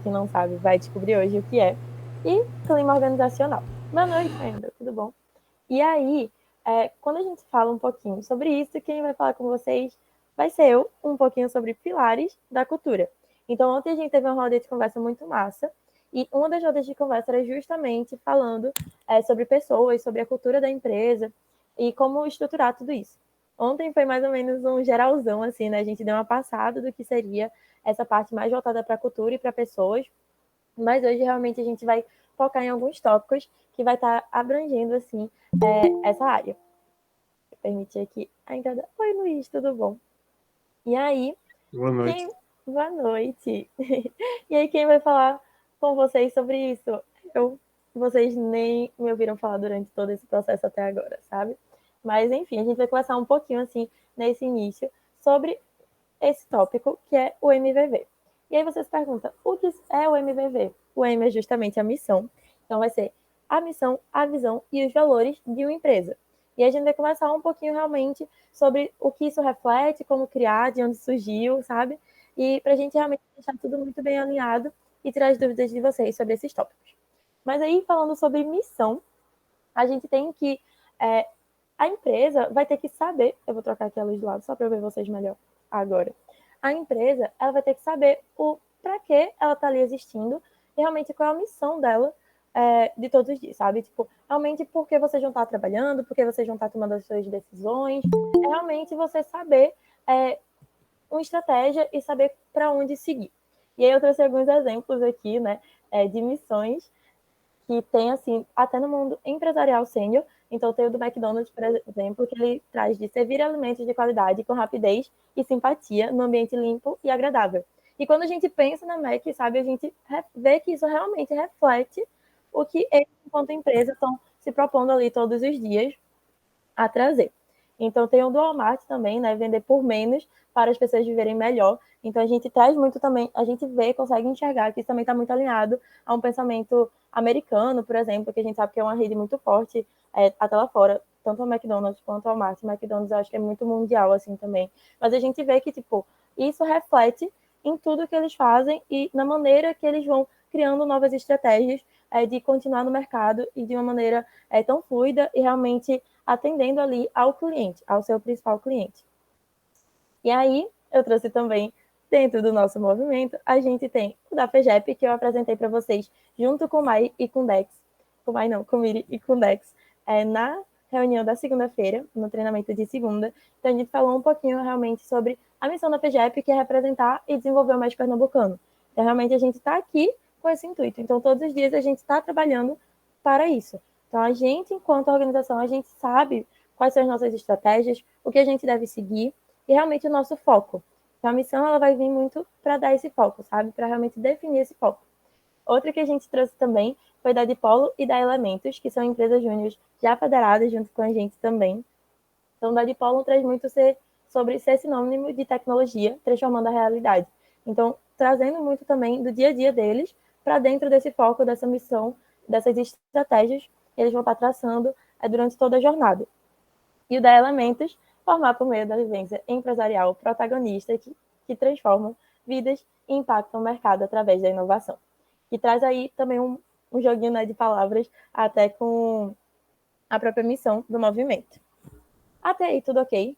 que não sabe vai descobrir hoje o que é. E clima organizacional. Boa noite, ainda, tudo bom? E aí, quando a gente fala um pouquinho sobre isso, quem vai falar com vocês vai ser eu, um pouquinho sobre pilares da cultura. Então, ontem a gente teve uma roda de conversa muito massa, e uma das rodas de conversa era justamente falando sobre pessoas, sobre a cultura da empresa e como estruturar tudo isso. Ontem foi mais ou menos um geralzão, assim, né? A gente deu uma passada do que seria essa parte mais voltada para a cultura e para pessoas, mas hoje realmente a gente vai focar em alguns tópicos que vai estar abrangendo, assim, essa área. Vou permitir aqui a entrada. Oi, Luiz, tudo bom? E aí, Boa noite. quem... Boa noite. E aí, quem vai falar com vocês sobre isso? Eu, vocês nem me ouviram falar durante todo esse processo até agora, sabe? Mas, enfim, a gente vai conversar um pouquinho, assim, nesse início, sobre esse tópico, que é o MVV. E aí vocês perguntam, o que é o MVV? O M é justamente a missão. Então vai ser a missão, a visão e os valores de uma empresa. E a gente vai conversar um pouquinho realmente sobre o que isso reflete, como criar, de onde surgiu, sabe? E para a gente realmente deixar tudo muito bem alinhado e tirar as dúvidas de vocês sobre esses tópicos. Mas aí, falando sobre missão, a gente tem que... a empresa vai ter que saber... Eu vou trocar aqui a luz do lado só para eu ver vocês melhor agora. A empresa ela vai ter que saber o para que ela está ali existindo e realmente qual é a missão dela de todos os dias, sabe? Tipo, realmente por que você não está trabalhando, por que você não está tomando as suas decisões. É realmente você saber uma estratégia e saber para onde seguir. E aí eu trouxe alguns exemplos aqui, né, de missões que tem, assim, até no mundo empresarial sênior. Então, tem o do McDonald's, por exemplo, que ele traz de servir alimentos de qualidade com rapidez e simpatia no ambiente limpo e agradável. E quando a gente pensa na Mac, sabe, a gente vê que isso realmente reflete o que eles, enquanto empresa, estão se propondo ali todos os dias a trazer. Então, tem o do Walmart também, né? Vender por menos para as pessoas viverem melhor. Então, a gente traz muito também, a gente vê, consegue enxergar que isso também está muito alinhado a um pensamento americano, por exemplo, que a gente sabe que é uma rede muito forte até lá fora, tanto o McDonald's quanto o Walmart. O McDonald's eu acho que é muito mundial, assim, também. Mas a gente vê que, tipo, isso reflete em tudo que eles fazem e na maneira que eles vão criando novas estratégias de continuar no mercado e de uma maneira tão fluida e realmente atendendo ali ao cliente, ao seu principal cliente. E aí, eu trouxe também, dentro do nosso movimento, a gente tem o da FEGEP, que eu apresentei para vocês, junto com o Mai e com o Dex, com o Mai não, com o Miri e com o Dex, na reunião da segunda-feira, no treinamento de segunda. Então, a gente falou um pouquinho realmente sobre a missão da FEGEP, que é representar e desenvolver o MED pernambucano. Então, realmente, a gente está aqui com esse intuito. Então, todos os dias a gente está trabalhando para isso. Então, a gente, enquanto organização, a gente sabe quais são as nossas estratégias, o que a gente deve seguir e realmente o nosso foco. Então, a missão ela vai vir muito para dar esse foco, sabe? Para realmente definir esse foco. Outra que a gente trouxe também foi da Dipolo e da Elementos, que são empresas júniores já federadas junto com a gente também. Então, da Dipolo traz muito sobre ser sinônimo de tecnologia, transformando a realidade. Então, trazendo muito também do dia a dia deles para dentro desse foco, dessa missão, dessas estratégias que eles vão estar traçando durante toda a jornada. E o da Elementos, formar por meio da vivência empresarial protagonista que transformam vidas e impactam o mercado através da inovação. E traz aí também um joguinho, né, de palavras, até com a própria missão do movimento. Até aí, tudo ok?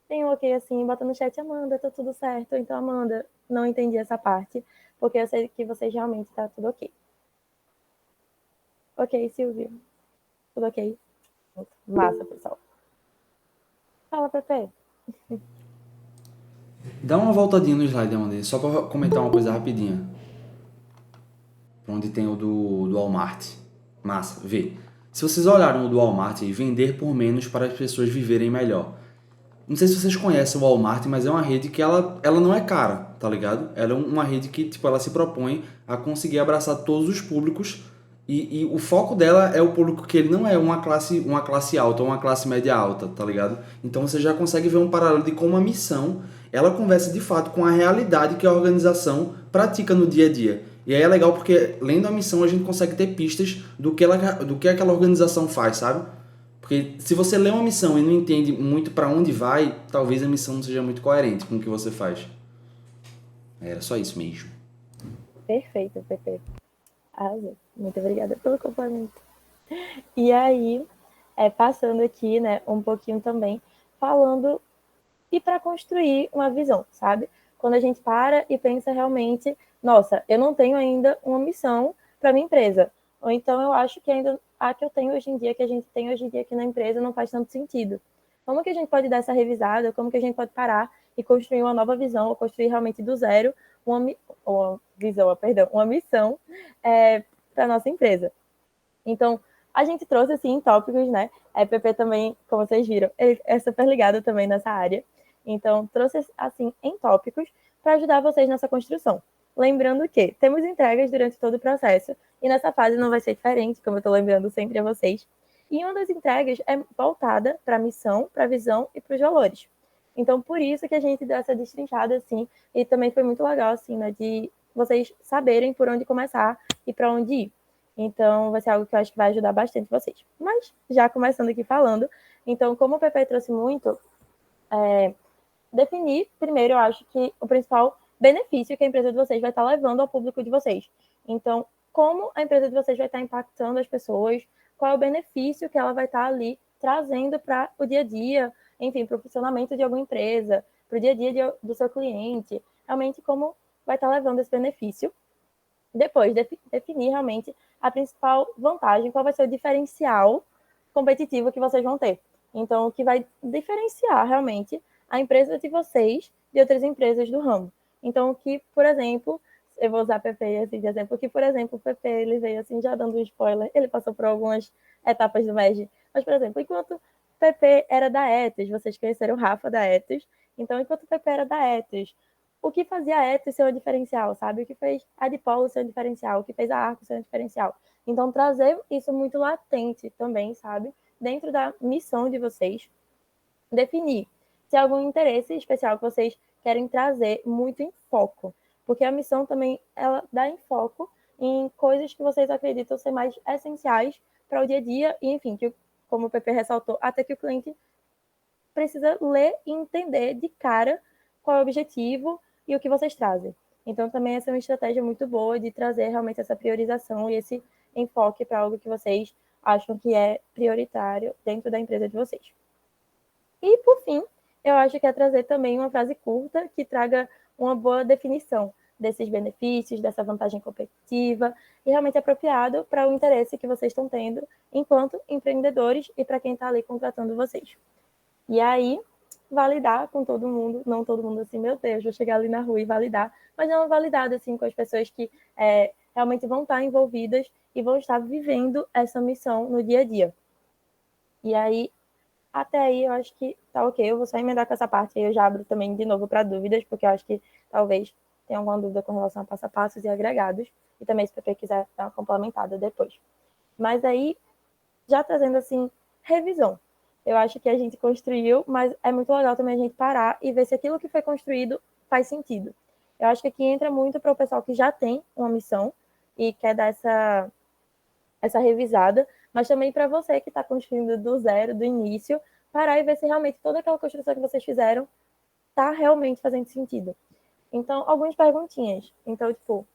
Tem um ok assim, bota no chat, Amanda, tá tudo certo. Então, Amanda, não entendi essa parte, porque eu sei que vocês realmente tá tudo ok. Ok, Silvio. Tudo ok? Massa, pessoal. Fala, Pepe. Dá uma voltadinha no slide, Amanda, só para comentar uma coisa rapidinha. Onde tem o do Walmart. Massa, vê. Se vocês olharem o do Walmart, vender por menos para as pessoas viverem melhor. Não sei se vocês conhecem o Walmart, mas é uma rede que ela não é cara, tá ligado? Ela é uma rede que tipo, ela se propõe a conseguir abraçar todos os públicos e o foco dela é o público que ele não é uma classe alta ou uma classe média alta, tá ligado? Então você já consegue ver um paralelo de como a missão ela conversa de fato com a realidade que a organização pratica no dia a dia. E aí é legal porque lendo a missão a gente consegue ter pistas do que aquela organização faz, sabe? Porque se você lê uma missão e não entende muito para onde vai, talvez a missão não seja muito coerente com o que você faz. Era só isso mesmo. Perfeito, PP. Arrasou. Muito obrigada pelo complemento. E aí, passando aqui, né, um pouquinho também, falando e para construir uma visão, sabe? Quando a gente para e pensa realmente, nossa, eu não tenho ainda uma missão para minha empresa. Ou então eu acho que ainda a que eu tenho hoje em dia, que a gente tem hoje em dia aqui na empresa, não faz tanto sentido. Como que a gente pode dar essa revisada? Como que a gente pode parar e construir uma nova visão, ou construir realmente do zero uma visão, perdão, uma missão para a nossa empresa? Então, a gente trouxe, assim, tópicos, né? A PP também, como vocês viram, ele é super ligado também nessa área. Então, trouxe, assim, em tópicos para ajudar vocês nessa construção. Lembrando que temos entregas durante todo o processo e nessa fase não vai ser diferente, como eu estou lembrando sempre a vocês. E uma das entregas é voltada para a missão, para a visão e para os valores. Então, por isso que a gente deu essa destrinchada, assim, e também foi muito legal, assim, né, de vocês saberem por onde começar e para onde ir. Então, vai ser algo que eu acho que vai ajudar bastante vocês. Mas, já começando aqui falando, então, como o PP trouxe muito, definir, primeiro, eu acho que o principal benefício que a empresa de vocês vai estar levando ao público de vocês. Então, como a empresa de vocês vai estar impactando as pessoas, qual é o benefício que ela vai estar ali trazendo para o dia a dia, enfim, para o funcionamento de alguma empresa, para o dia a dia do seu cliente, realmente como vai estar levando esse benefício. Depois, definir realmente a principal vantagem, qual vai ser o diferencial competitivo que vocês vão ter. Então, o que vai diferenciar realmente a empresa de vocês de outras empresas do ramo. Então, que, por exemplo, eu vou usar a PP assim, de exemplo, que, por exemplo, o PP ele veio assim, já dando um spoiler, ele passou por algumas etapas do MEG, mas, por exemplo, enquanto o PP era da Etos, vocês conheceram o Rafa da Etos, então, enquanto o PP era da Etos, o que fazia a Etos ser um diferencial, sabe? O que fez a Dipolo ser um diferencial, o que fez a Arco ser um diferencial. Então, trazer isso muito latente também, sabe? Dentro da missão de vocês, definir se há algum interesse especial que vocês querem trazer muito em foco. Porque a missão também, ela dá em foco em coisas que vocês acreditam ser mais essenciais para o dia a dia e, enfim, que, como o PP ressaltou, até que o cliente precisa ler e entender de cara qual é o objetivo e o que vocês trazem. Então, também essa é uma estratégia muito boa de trazer realmente essa priorização e esse enfoque para algo que vocês acham que é prioritário dentro da empresa de vocês. E, por fim, eu acho que é trazer também uma frase curta que traga uma boa definição desses benefícios, dessa vantagem competitiva e realmente apropriado para o interesse que vocês estão tendo enquanto empreendedores e para quem está ali contratando vocês. E aí, validar com todo mundo, não todo mundo assim, meu Deus, vou chegar ali na rua e validar, mas não validar assim com as pessoas que realmente vão estar envolvidas e vão estar vivendo essa missão no dia a dia. E aí, até aí eu acho que tá ok, eu vou só emendar com essa parte aí, eu já abro também de novo para dúvidas, porque eu acho que talvez tenha alguma dúvida com relação a passo a passos e agregados, e também se você quiser dar uma complementada depois. Mas aí, já trazendo assim, revisão. Eu acho que a gente construiu, mas é muito legal também a gente parar e ver se aquilo que foi construído faz sentido. Eu acho que aqui entra muito para o pessoal que já tem uma missão e quer dar essa revisada, mas também para você que está construindo do zero, do início, parar e ver se realmente toda aquela construção que vocês fizeram está realmente fazendo sentido. Então, algumas perguntinhas. Então, tipo,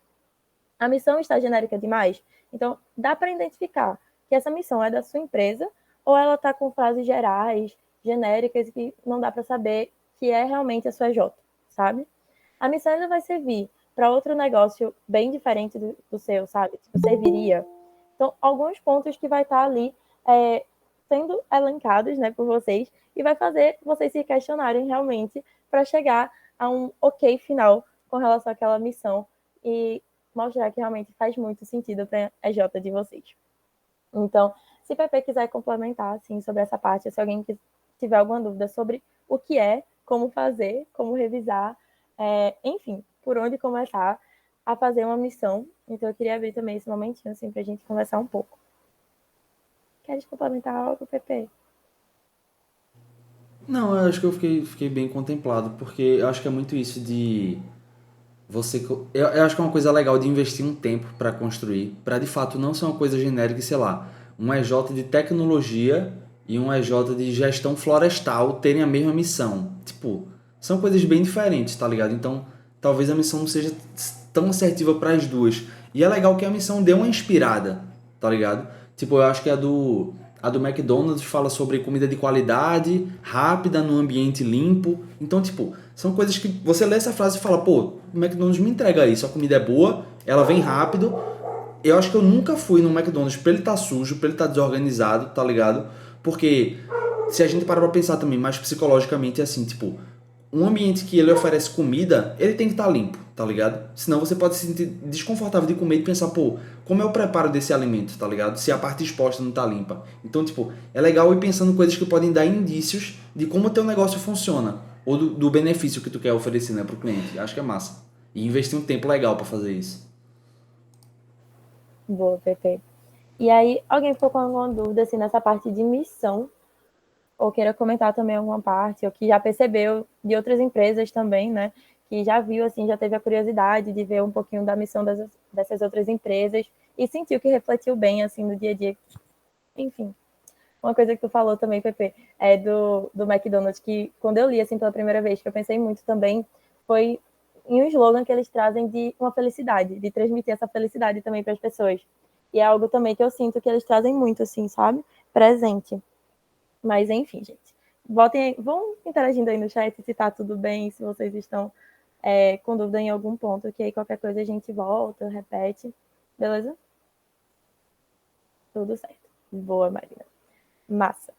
a missão está genérica demais? Então, dá para identificar que essa missão é da sua empresa ou ela está com frases gerais, genéricas, que não dá para saber que é realmente a sua J, sabe? A missão ainda vai servir para outro negócio bem diferente do seu, sabe? Tipo, serviria. Então, alguns pontos que vai estar ali sendo elencados, né, por vocês e vai fazer vocês se questionarem realmente para chegar a um ok final com relação àquela missão e mostrar que realmente faz muito sentido para a J de vocês. Então, se o PP quiser complementar assim, sobre essa parte, se alguém tiver alguma dúvida sobre o que é, como fazer, como revisar, enfim, por onde começar a fazer uma missão. Então, eu queria abrir também esse momentinho assim, para a gente conversar um pouco. Queres complementar algo, PP? Não, eu acho que eu fiquei bem contemplado, porque eu acho que é muito isso de você. Eu acho que é uma coisa legal de investir um tempo para construir, para de fato não ser uma coisa genérica, sei lá, um EJ de tecnologia e um EJ de gestão florestal terem a mesma missão. Tipo, são coisas bem diferentes, tá ligado? Então, talvez a missão não seja tão assertiva para as duas. E é legal que a missão deu uma inspirada, tá ligado? Tipo, eu acho que a do McDonald's fala sobre comida de qualidade, rápida, num ambiente limpo. Então, tipo, são coisas que você lê essa frase e fala, pô, o McDonald's me entrega isso, a comida é boa, ela vem rápido. Eu acho que eu nunca fui num McDonald's pra ele estar sujo, pra ele estar desorganizado, tá ligado? Porque se a gente parar pra pensar também mais psicologicamente, é assim, tipo, um ambiente que ele oferece comida, ele tem que estar limpo, tá ligado? Senão você pode se sentir desconfortável de comer e pensar, pô, como é o preparo desse alimento, tá ligado? Se a parte exposta não tá limpa. Então, tipo, é legal ir pensando em coisas que podem dar indícios de como o teu negócio funciona. Ou do benefício que tu quer oferecer, né, pro cliente. Acho que é massa. E investir um tempo legal pra fazer isso. Boa, Pepe. E aí, alguém ficou com alguma dúvida assim nessa parte de missão? Ou queira comentar também alguma parte, ou que já percebeu de outras empresas também, né? Que já viu, assim, já teve a curiosidade de ver um pouquinho da missão dessas outras empresas e sentiu que refletiu bem, assim, no dia a dia. Enfim, uma coisa que tu falou também, Pepe, é do McDonald's, que quando eu li, assim, pela primeira vez, que eu pensei muito também, foi em um slogan que eles trazem de uma felicidade, de transmitir essa felicidade também para as pessoas. E é algo também que eu sinto que eles trazem muito, assim, sabe? Presente. Mas enfim, gente. Vão interagindo aí no chat se tá tudo bem, se vocês estão com dúvida em algum ponto, que aí qualquer coisa a gente volta, repete. Beleza? Tudo certo. Boa, Marina. Massa.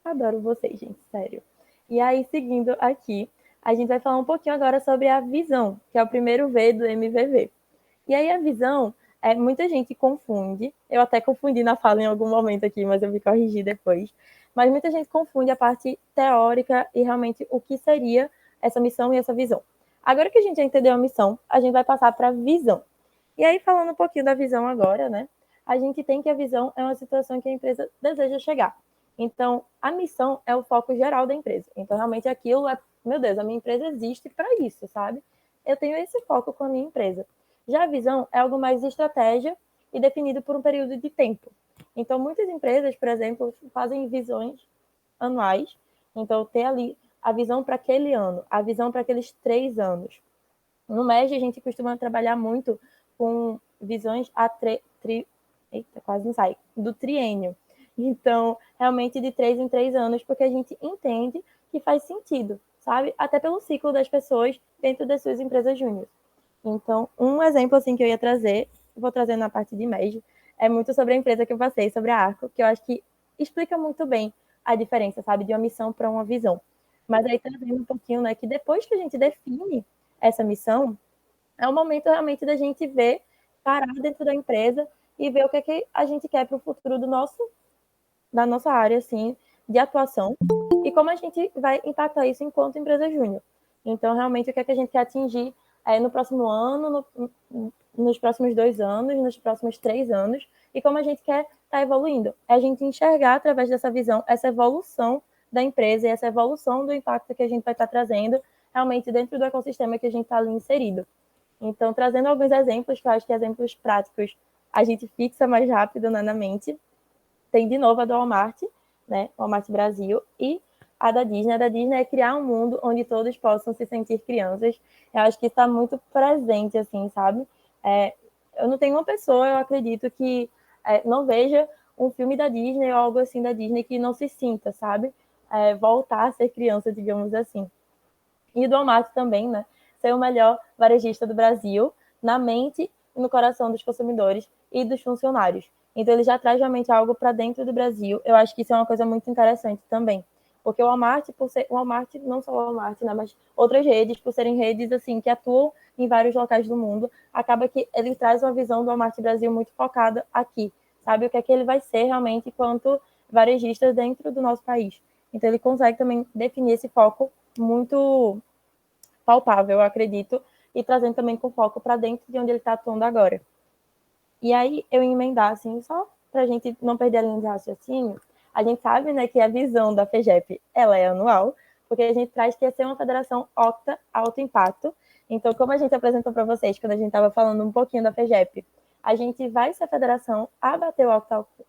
Adoro vocês, gente, sério. E aí, seguindo aqui, a gente vai falar um pouquinho agora sobre a visão, que é o primeiro V do MVV. E aí a visão, muita gente confunde, eu até confundi na fala em algum momento aqui, mas eu me corrigi depois, mas muita gente confunde a parte teórica e realmente o que seria essa missão e essa visão. Agora que a gente já entendeu a missão, a gente vai passar para a visão. E aí, falando um pouquinho da visão agora, né? A gente tem que a visão é uma situação que a empresa deseja chegar. Então, a missão é o foco geral da empresa. Então, realmente, aquilo é, meu Deus, a minha empresa existe para isso, sabe? Eu tenho esse foco com a minha empresa. Já a visão é algo mais de estratégia e definido por um período de tempo. Então, muitas empresas, por exemplo, fazem visões anuais. Então, ter ali a visão para aquele ano, a visão para aqueles 3 anos. No MEG, a gente costuma trabalhar muito com visões eita, quase não sai, do triênio. Então, realmente de 3 em 3 anos, porque a gente entende que faz sentido, sabe? Até pelo ciclo das pessoas dentro das suas empresas júnior. Então, um exemplo assim que eu ia trazer, vou trazer na parte de MEG, é muito sobre a empresa que eu passei, sobre a Arco, que eu acho que explica muito bem a diferença, sabe, de uma missão para uma visão. Mas aí trazendo um pouquinho, né, que depois que a gente define essa missão, é o momento realmente da gente ver, parar dentro da empresa e ver o que, é que a gente quer para o futuro da nossa área, assim, de atuação e como a gente vai impactar isso enquanto empresa júnior. Então, realmente, o que é que a gente quer atingir no próximo ano, nos próximos 2 anos, nos próximos 3 anos, e como a gente quer estar evoluindo. É a gente enxergar, através dessa visão, essa evolução da empresa e essa evolução do impacto que a gente vai estar trazendo realmente dentro do ecossistema que a gente está ali inserido. Então, trazendo alguns exemplos, que eu acho que exemplos práticos a gente fixa mais rápido na mente. Tem de novo a do Walmart, né? Walmart Brasil, e a da Disney. A da Disney é criar um mundo onde todos possam se sentir crianças. Eu acho que está muito presente, assim, sabe? Eu não tenho uma pessoa, eu acredito, que não veja um filme da Disney ou algo assim da Disney que não se sinta, sabe? Voltar a ser criança, digamos assim. E do Walmart também, né? Ser o melhor varejista do Brasil, na mente e no coração dos consumidores e dos funcionários. Então, ele já traz realmente algo para dentro do Brasil. Eu acho que isso é uma coisa muito interessante também. Porque o Walmart, o Walmart, não só o Walmart, né, mas outras redes, por serem redes assim que atuam em vários locais do mundo, acaba que ele traz uma visão do Walmart Brasil muito focada aqui, sabe? O que é que ele vai ser realmente enquanto varejista dentro do nosso país. Então, ele consegue também definir esse foco muito palpável, eu acredito, e trazendo também com foco para dentro de onde ele está atuando agora. E aí, eu emendar, assim, só para a gente não perder a linha de raciocínio, a gente sabe, né, que a visão da FEGEP, ela é anual, porque a gente traz que ia ser uma federação octa alto impacto. Então, como a gente apresentou para vocês, quando a gente estava falando um pouquinho da FEGEP, a gente vai ser a federação a bater o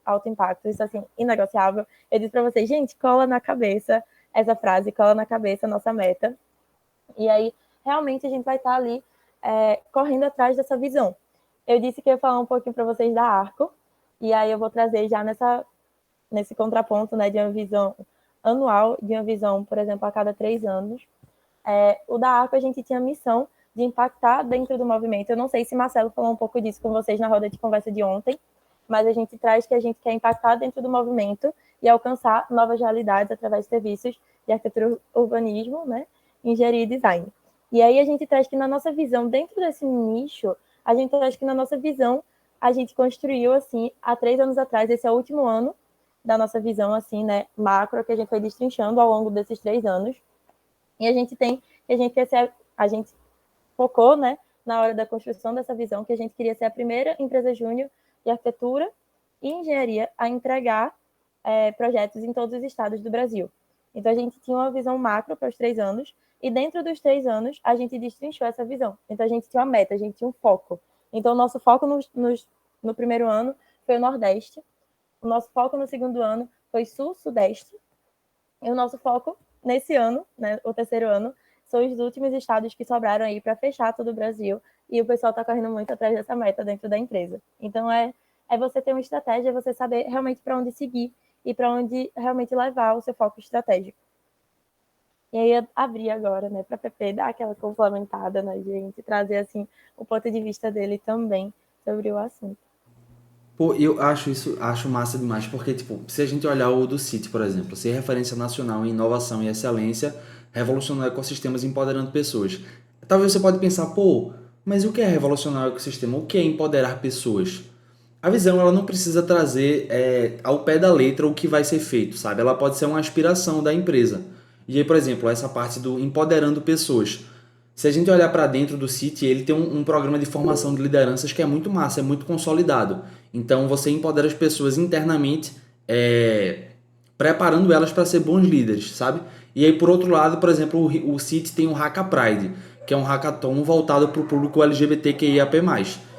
alto impacto, isso assim, inegociável. Eu disse para vocês, gente, cola na cabeça essa frase, cola na cabeça a nossa meta. E aí, realmente, a gente vai estar ali correndo atrás dessa visão. Eu disse que ia falar um pouquinho para vocês da Arco, e aí eu vou trazer já nesse contraponto, né, de uma visão anual, de uma visão, por exemplo, a cada 3 anos. O da Arco a gente tinha a missão de impactar dentro do movimento. Eu não sei se Marcelo falou um pouco disso com vocês na roda de conversa de ontem, mas a gente traz que a gente quer impactar dentro do movimento e alcançar novas realidades através de serviços de arquitetura, urbanismo, né, engenharia e design. E aí a gente traz que na nossa visão, dentro desse nicho, a gente traz que na nossa visão, a gente construiu, assim, há 3 anos atrás, esse é o último ano da nossa visão, assim, né, macro, que a gente foi destrinchando ao longo desses 3 anos. E a gente focou, né, na hora da construção dessa visão, que a gente queria ser a primeira empresa júnior de arquitetura e engenharia a entregar projetos em todos os estados do Brasil. Então, a gente tinha uma visão macro para os 3 anos, e dentro dos 3 anos, a gente destrinchou essa visão. Então, a gente tinha uma meta, a gente tinha um foco. Então, o nosso foco no primeiro ano foi o Nordeste, o nosso foco no segundo ano foi Sul-Sudeste, e o nosso foco nesse ano, né, o terceiro ano, são os últimos estados que sobraram aí para fechar todo o Brasil, e o pessoal está correndo muito atrás dessa meta dentro da empresa. Então, é você ter uma estratégia, é você saber realmente para onde seguir e para onde realmente levar o seu foco estratégico. E aí, abrir agora, né, para a PP dar aquela complementada na gente, trazer, assim, o ponto de vista dele também sobre o assunto. Pô, eu acho massa demais, porque, tipo, se a gente olhar o do City, por exemplo, ser referência nacional em inovação e excelência, revolucionar ecossistemas empoderando pessoas. Talvez você pode pensar, pô, mas o que é revolucionar o ecossistema? O que é empoderar pessoas? A visão, ela não precisa trazer ao pé da letra o que vai ser feito, sabe? Ela pode ser uma aspiração da empresa. E aí, por exemplo, essa parte do empoderando pessoas. Se a gente olhar para dentro do City, ele tem um programa de formação de lideranças que é muito massa, é muito consolidado. Então você empodera as pessoas internamente, preparando elas para ser bons líderes, sabe? E aí, por outro lado, por exemplo, o City tem o Hacka Pride, que é um hackathon voltado para o público LGBTQIAP+.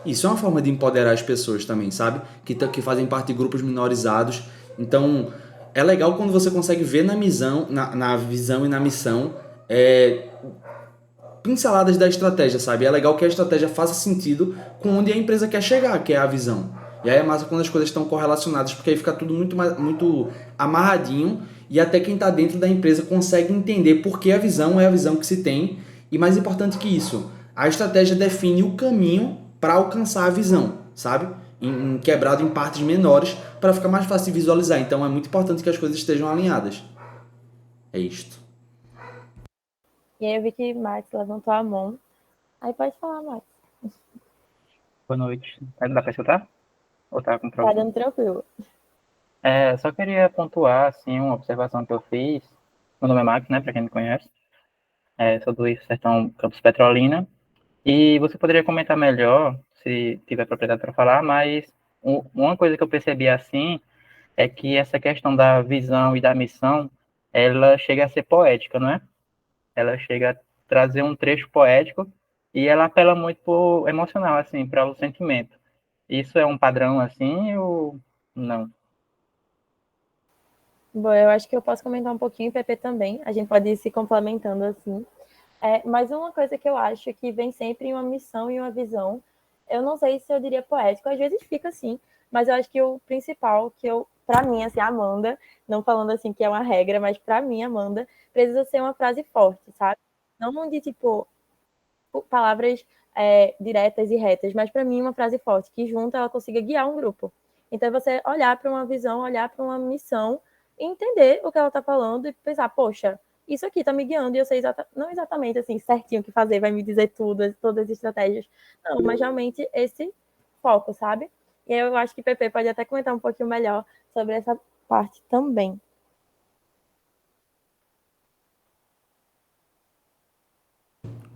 Isso é uma forma de empoderar as pessoas também, sabe? Que fazem parte de grupos minorizados. Então, é legal quando você consegue ver na visão e na missão pinceladas da estratégia, sabe? É legal que a estratégia faça sentido com onde a empresa quer chegar, que é a visão. E aí é massa quando as coisas estão correlacionadas, porque aí fica tudo muito amarradinho e até quem está dentro da empresa consegue entender por que a visão é a visão que se tem. E mais importante que isso, a estratégia define o caminho para alcançar a visão, sabe? Quebrado em partes menores para ficar mais fácil de visualizar. Então é muito importante que as coisas estejam alinhadas. É isto. E aí eu vi que Max levantou a mão. Aí pode falar, Max. Boa noite. Dá para escutar? Ou tá com Tá problema? dando tranquilo. Só queria pontuar, assim, uma observação que eu fiz. Meu nome é Max, né, para quem me conhece. Sou do Sertão Campus Petrolina. E você poderia comentar melhor, se tiver propriedade para falar, mas uma coisa que eu percebi, assim, é que essa questão da visão e da missão, ela chega a ser poética, não é? Ela chega a trazer um trecho poético e ela apela muito pro emocional, assim, para o sentimento. Isso é um padrão, assim, ou não? Bom, eu acho que eu posso comentar um pouquinho, PP também. A gente pode ir se complementando assim. Mas uma coisa que eu acho que vem sempre em uma missão e uma visão, eu não sei se eu diria poético, às vezes fica assim, mas eu acho que o principal para mim, assim, Amanda, não falando assim que é uma regra, mas para mim, Amanda, precisa ser uma frase forte, sabe? Não de tipo palavras diretas e retas, mas para mim uma frase forte que junta ela consiga guiar um grupo. Então você olhar para uma visão, olhar para uma missão, entender o que ela está falando e pensar, poxa, isso aqui está me guiando e eu sei não exatamente assim certinho o que fazer, vai me dizer tudo, todas as estratégias, não, mas realmente esse foco, sabe? E eu acho que PP pode até comentar um pouquinho melhor sobre essa parte também.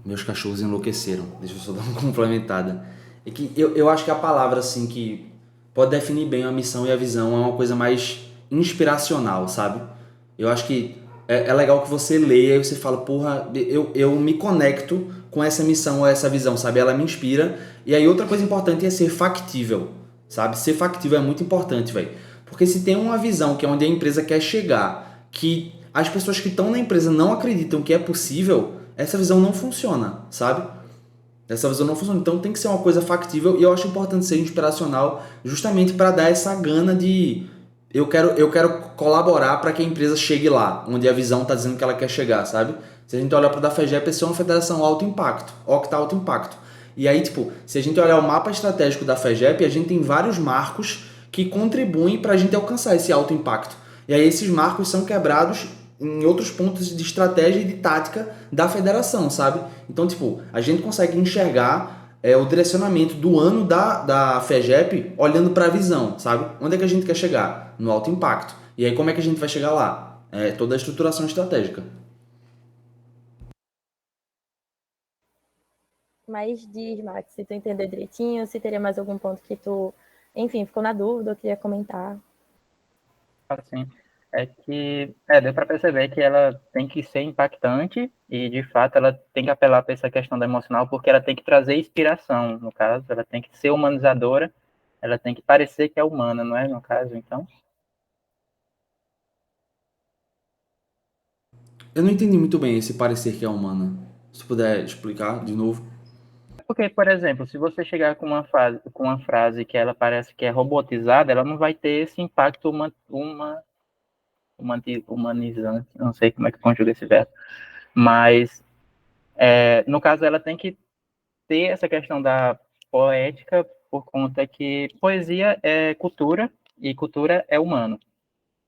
Meus cachorros enlouqueceram. Deixa eu só dar uma complementada. É que eu acho que a palavra, assim, que pode definir bem a missão e a visão é uma coisa mais inspiracional, sabe? Eu acho que é legal que você leia e você fala, porra, eu me conecto com essa missão ou essa visão, sabe? Ela me inspira. E aí outra coisa importante é ser factível, sabe? Ser factível é muito importante, velho. Porque se tem uma visão que é onde a empresa quer chegar, que as pessoas que estão na empresa não acreditam que é possível, essa visão não funciona, sabe? Essa visão não funciona. Então tem que ser uma coisa factível e eu acho importante ser inspiracional justamente para dar essa gana de eu quero colaborar para que a empresa chegue lá, onde a visão está dizendo que ela quer chegar, sabe? Se a gente olhar para o da FEGEP, é uma federação alto impacto, octa alto impacto. E aí, tipo, se a gente olhar o mapa estratégico da FEGEP, a gente tem vários marcos que contribuem para a gente alcançar esse alto impacto. E aí esses marcos são quebrados em outros pontos de estratégia e de tática da federação, sabe? Então, tipo, a gente consegue enxergar o direcionamento do ano da FEGEP olhando para a visão, sabe? Onde é que a gente quer chegar? No alto impacto. E aí como é que a gente vai chegar lá? É toda a estruturação estratégica. Mas diz, Max, se tu entender direitinho, se teria mais algum ponto que tu, enfim, ficou na dúvida ou queria comentar. Assim, deu para perceber que ela tem que ser impactante e, de fato, ela tem que apelar para essa questão da emocional, porque ela tem que trazer inspiração, no caso, ela tem que ser humanizadora, ela tem que parecer que é humana, não é, no caso, então? Eu não entendi muito bem esse parecer que é humana. Se puder explicar de novo. Porque, por exemplo, se você chegar com uma frase que ela parece que é robotizada, ela não vai ter esse impacto humanizante, não sei como é que conjuga esse verbo, mas, no caso, ela tem que ter essa questão da poética por conta que poesia é cultura e cultura é humano.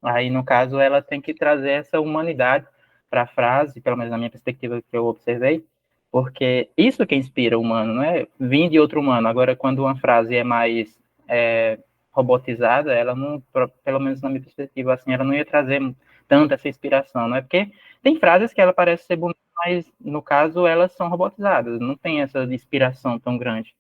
Aí, no caso, ela tem que trazer essa humanidade para a frase, pelo menos na minha perspectiva que eu observei, porque isso que inspira o humano, não é vir de outro humano. Agora, quando uma frase é mais robotizada, ela não, pelo menos na minha perspectiva, assim, ela não ia trazer tanta essa inspiração, não é? Porque tem frases que ela parece ser bonita, mas no caso elas são robotizadas, não tem essa inspiração tão grande.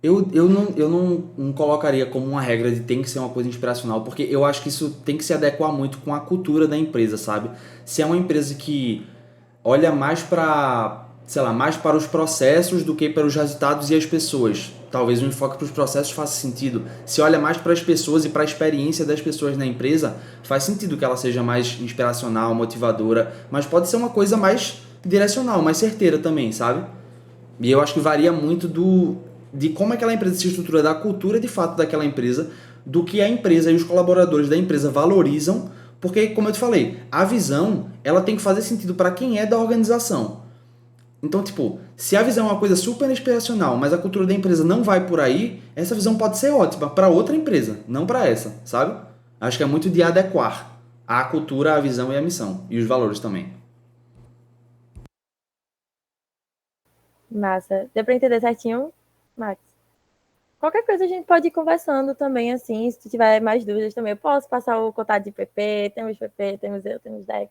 Eu não colocaria como uma regra de tem que ser uma coisa inspiracional, porque eu acho que isso tem que se adequar muito com a cultura da empresa, sabe? Se é uma empresa que olha mais para, sei lá, mais para os processos do que para os resultados e as pessoas. Talvez o enfoque para os processos faça sentido. Se olha mais para as pessoas e para a experiência das pessoas na empresa, faz sentido que ela seja mais inspiracional, motivadora, mas pode ser uma coisa mais direcional, mais certeira também, sabe? E eu acho que varia muito de como aquela empresa se estrutura, da cultura de fato daquela empresa, do que a empresa e os colaboradores da empresa valorizam, porque, como eu te falei, a visão ela tem que fazer sentido para quem é da organização. Então, tipo, se a visão é uma coisa super inspiracional, mas a cultura da empresa não vai por aí, essa visão pode ser ótima para outra empresa, não para essa, sabe? Acho que é muito de adequar a cultura, a visão e a missão, e os valores também. Massa. Deu para entender certinho, Max? Qualquer coisa a gente pode ir conversando também, assim, se tu tiver mais dúvidas também, eu posso passar o contato de PP, temos eu, temos Dex.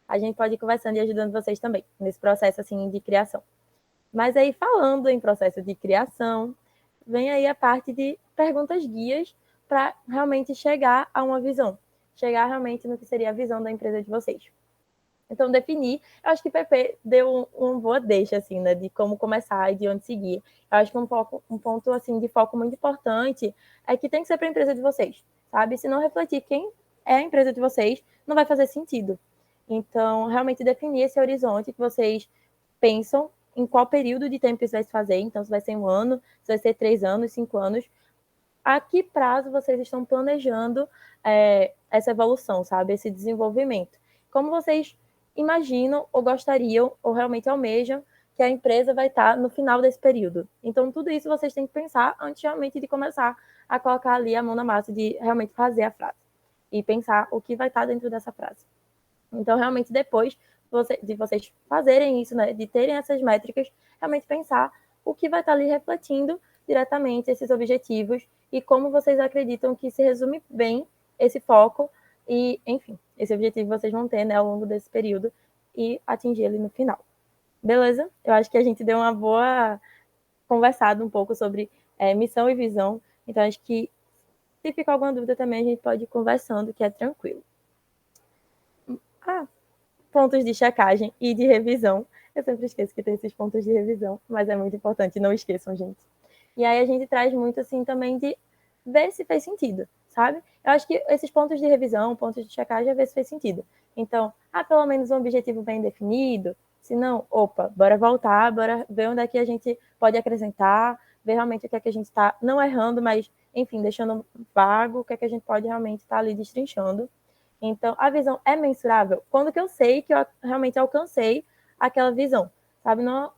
A gente pode ir conversando e ajudando vocês também, nesse processo, assim, de criação. Mas aí, falando em processo de criação, vem aí a parte de perguntas guias para realmente chegar a uma visão. Chegar realmente no que seria a visão da empresa de vocês. Então, definir, eu acho que PP deu uma boa deixa, assim, né, de como começar e de onde seguir. Eu acho que um ponto, assim, de foco muito importante é que tem que ser para a empresa de vocês, sabe? Se não refletir quem é a empresa de vocês, não vai fazer sentido. Então, realmente definir esse horizonte que vocês pensam em qual período de tempo isso vai se fazer. Então, se vai ser 1 ano, se vai ser 3 anos, 5 anos. A que prazo vocês estão planejando essa evolução, sabe? Esse desenvolvimento. Como vocês imaginam ou gostariam ou realmente almejam que a empresa vai estar no final desse período. Então, tudo isso vocês têm que pensar antes realmente de começar a colocar ali a mão na massa, de realmente fazer a frase. E pensar o que vai estar dentro dessa frase. Então, realmente, depois de vocês fazerem isso, né, de terem essas métricas, realmente pensar o que vai estar ali refletindo diretamente esses objetivos e como vocês acreditam que se resume bem esse foco e, enfim, esse objetivo vocês vão ter, né, ao longo desse período e atingir ele no final. Beleza? Eu acho que a gente deu uma boa conversada um pouco sobre missão e visão. Então, acho que se ficar alguma dúvida também, a gente pode ir conversando, que é tranquilo. Pontos de checagem e de revisão. Eu sempre esqueço que tem esses pontos de revisão, mas é muito importante, não esqueçam, gente. E aí a gente traz muito, assim, também de ver se fez sentido, sabe? Eu acho que esses pontos de revisão, pontos de checagem, é ver se fez sentido. Então, pelo menos um objetivo bem definido, Se não, opa, bora voltar, bora ver onde é que a gente pode acrescentar, ver realmente o que é que a gente está não errando, mas, enfim, deixando vago o que é que a gente pode realmente estar ali destrinchando. Então, a visão é mensurável quando que eu sei que eu realmente alcancei aquela visão, sabe? Não,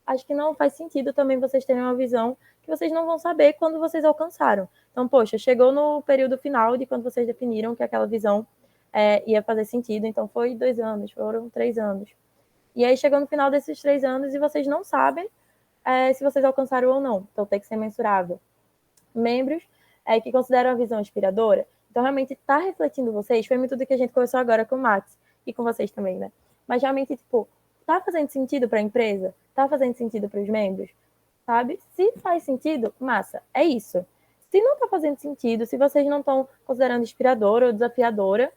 acho que não faz sentido também vocês terem uma visão que vocês não vão saber quando vocês alcançaram. Então, poxa, chegou no período final de quando vocês definiram que aquela visão ia fazer sentido, então foi 2 anos, foram 3 anos. E aí chegou no final desses 3 anos e vocês não sabem se vocês alcançaram ou não. Então tem que ser mensurável. Membros que consideram a visão inspiradora, então realmente está refletindo vocês, foi muito do que a gente conversou agora com o Max e com vocês também, né? Mas realmente, tipo, tá fazendo sentido para a empresa? Tá fazendo sentido para os membros? Sabe? Se faz sentido, massa, é isso. Se não tá fazendo sentido, se vocês não estão considerando inspiradora ou desafiadora,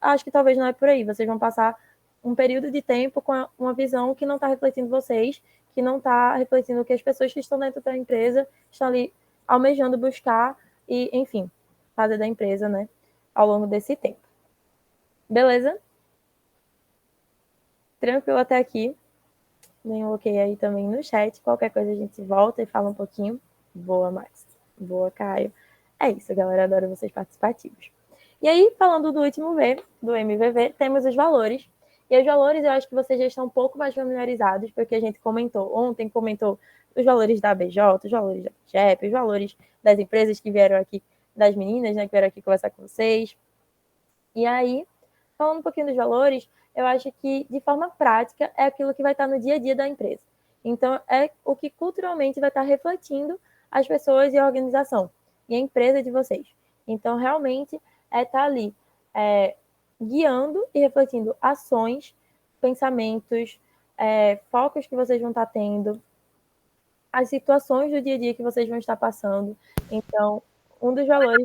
acho que talvez não é por aí. Vocês vão passar um período de tempo com uma visão que não está refletindo vocês, que não está refletindo o que as pessoas que estão dentro da empresa estão ali almejando buscar e, enfim, fazer da empresa, né, ao longo desse tempo. Beleza? Tranquilo até aqui. Nenhum ok aí também no chat. Qualquer coisa a gente volta e fala um pouquinho. Boa, Max. Boa, Caio. É isso, galera. Adoro vocês participativos. E aí, falando do último V, do MVV, temos os valores. E os valores eu acho que vocês já estão um pouco mais familiarizados, porque a gente comentou os valores da ABJ, os valores da FGEP, os valores das empresas que vieram aqui, das meninas, né, que vieram aqui conversar com vocês. E aí, falando um pouquinho dos valores, eu acho que, de forma prática, é aquilo que vai estar no dia a dia da empresa. Então, é o que culturalmente vai estar refletindo as pessoas e a organização, e a empresa de vocês. Então, realmente, estar ali guiando e refletindo ações, pensamentos, focos que vocês vão estar tendo, as situações do dia a dia que vocês vão estar passando. Então, um dos valores...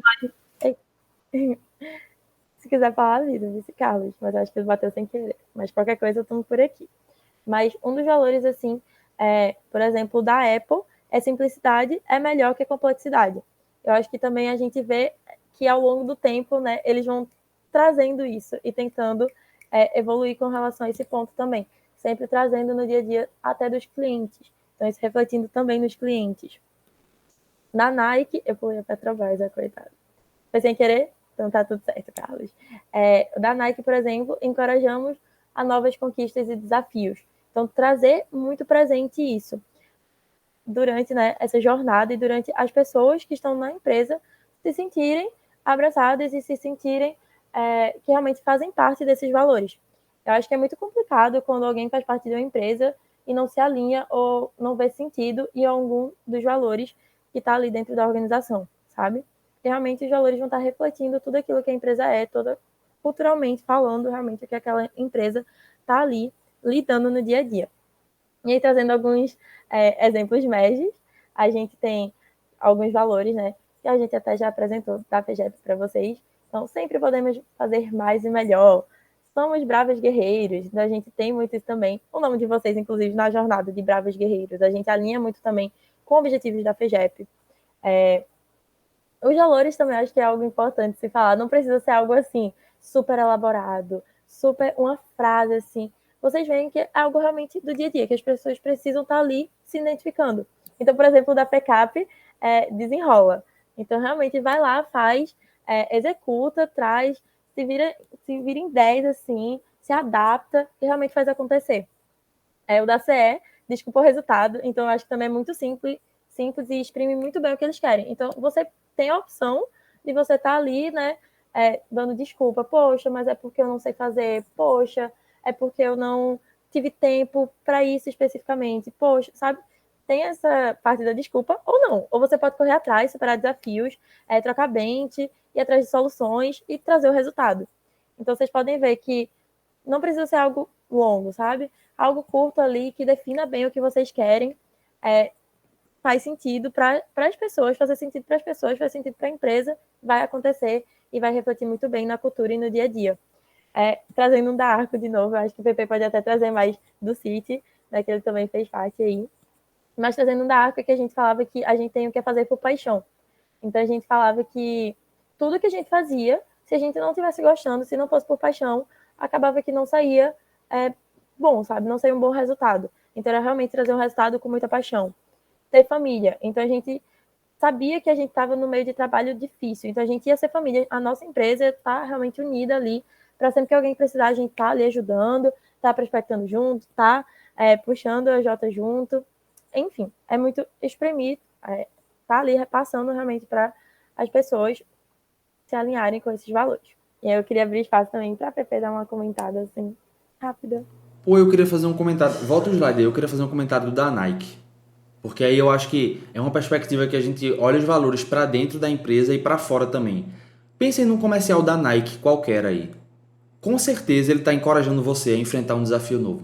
Se quiser falar, vida, vice Carlos, mas acho que ele bateu sem querer. Mas qualquer coisa, eu estou por aqui. Mas um dos valores, assim, por exemplo, da Apple, é simplicidade é melhor que complexidade. Eu acho que também a gente vê que ao longo do tempo, né, eles vão trazendo isso e tentando evoluir com relação a esse ponto também. Sempre trazendo no dia a dia até dos clientes. Então, isso refletindo também nos clientes. Na Nike, eu pulei a Petrobras, coitada. Foi sem querer? Então tá tudo certo, Carlos. Da Nike, por exemplo, encorajamos a novas conquistas e desafios. Então, trazer muito presente isso durante, né, essa jornada e durante as pessoas que estão na empresa se sentirem abraçadas e se sentirem que realmente fazem parte desses valores. Eu acho que é muito complicado quando alguém faz parte de uma empresa e não se alinha ou não vê sentido em algum dos valores que está ali dentro da organização, sabe? E realmente os valores vão estar refletindo tudo aquilo que a empresa é, toda culturalmente falando realmente o que aquela empresa está ali lidando no dia a dia. E aí, trazendo alguns exemplos médios, a gente tem alguns valores, né, que a gente até já apresentou da FGEP para vocês. Então, sempre podemos fazer mais e melhor. Somos bravos guerreiros, então a gente tem muito isso também. O nome de vocês, inclusive, na jornada de bravos guerreiros. A gente alinha muito também com objetivos da FGEP. Os valores também acho que é algo importante se falar. Não precisa ser algo assim, super elaborado, super uma frase assim. Vocês veem que é algo realmente do dia a dia, que as pessoas precisam estar ali se identificando. Então, por exemplo, da PECAP, desenrola. Então, realmente vai lá, faz, executa, traz, se vira em 10, assim, se adapta e realmente faz acontecer. O da CE, desculpa o resultado. Então, eu acho que também é muito simples e exprime muito bem o que eles querem. Então, você tem a opção de você estar ali, né, dando desculpa. Poxa, mas é porque eu não sei fazer. Poxa, é porque eu não tive tempo para isso especificamente. Poxa, sabe? Tem essa parte da desculpa ou não. Ou você pode correr atrás, superar desafios, trocar mente, ir atrás de soluções e trazer o resultado. Então, vocês podem ver que não precisa ser algo longo, sabe? Algo curto ali que defina bem o que vocês querem. Faz sentido para as pessoas, fazer sentido para as pessoas, faz sentido para a empresa, vai acontecer e vai refletir muito bem na cultura e no dia a dia. Trazendo um da Arco de novo, eu acho que o PP pode até trazer mais do City, né, que ele também fez parte aí. Mas trazendo um da Arco, que a gente falava que a gente tem o que fazer por paixão. Então a gente falava que tudo que a gente fazia, se a gente não estivesse gostando, se não fosse por paixão, acabava que não saía bom, sabe? Não saiu um bom resultado. Então era realmente trazer um resultado com muita paixão. Ter família. Então a gente sabia que a gente estava no meio de trabalho difícil. Então a gente ia ser família. A nossa empresa está realmente unida ali para sempre que alguém precisar, a gente tá ali ajudando, tá prospectando junto, tá puxando a Jota junto. Enfim, é muito espremer, tá ali repassando realmente para as pessoas se alinharem com esses valores. E aí eu queria abrir espaço também para a Pepe dar uma comentada assim, rápida. Pô, eu queria fazer um comentário. Volta o slide aí, eu queria fazer um comentário da Nike. Porque aí eu acho que é uma perspectiva que a gente olha os valores para dentro da empresa e para fora também. Pensem num comercial da Nike qualquer aí. Com certeza ele está encorajando você a enfrentar um desafio novo.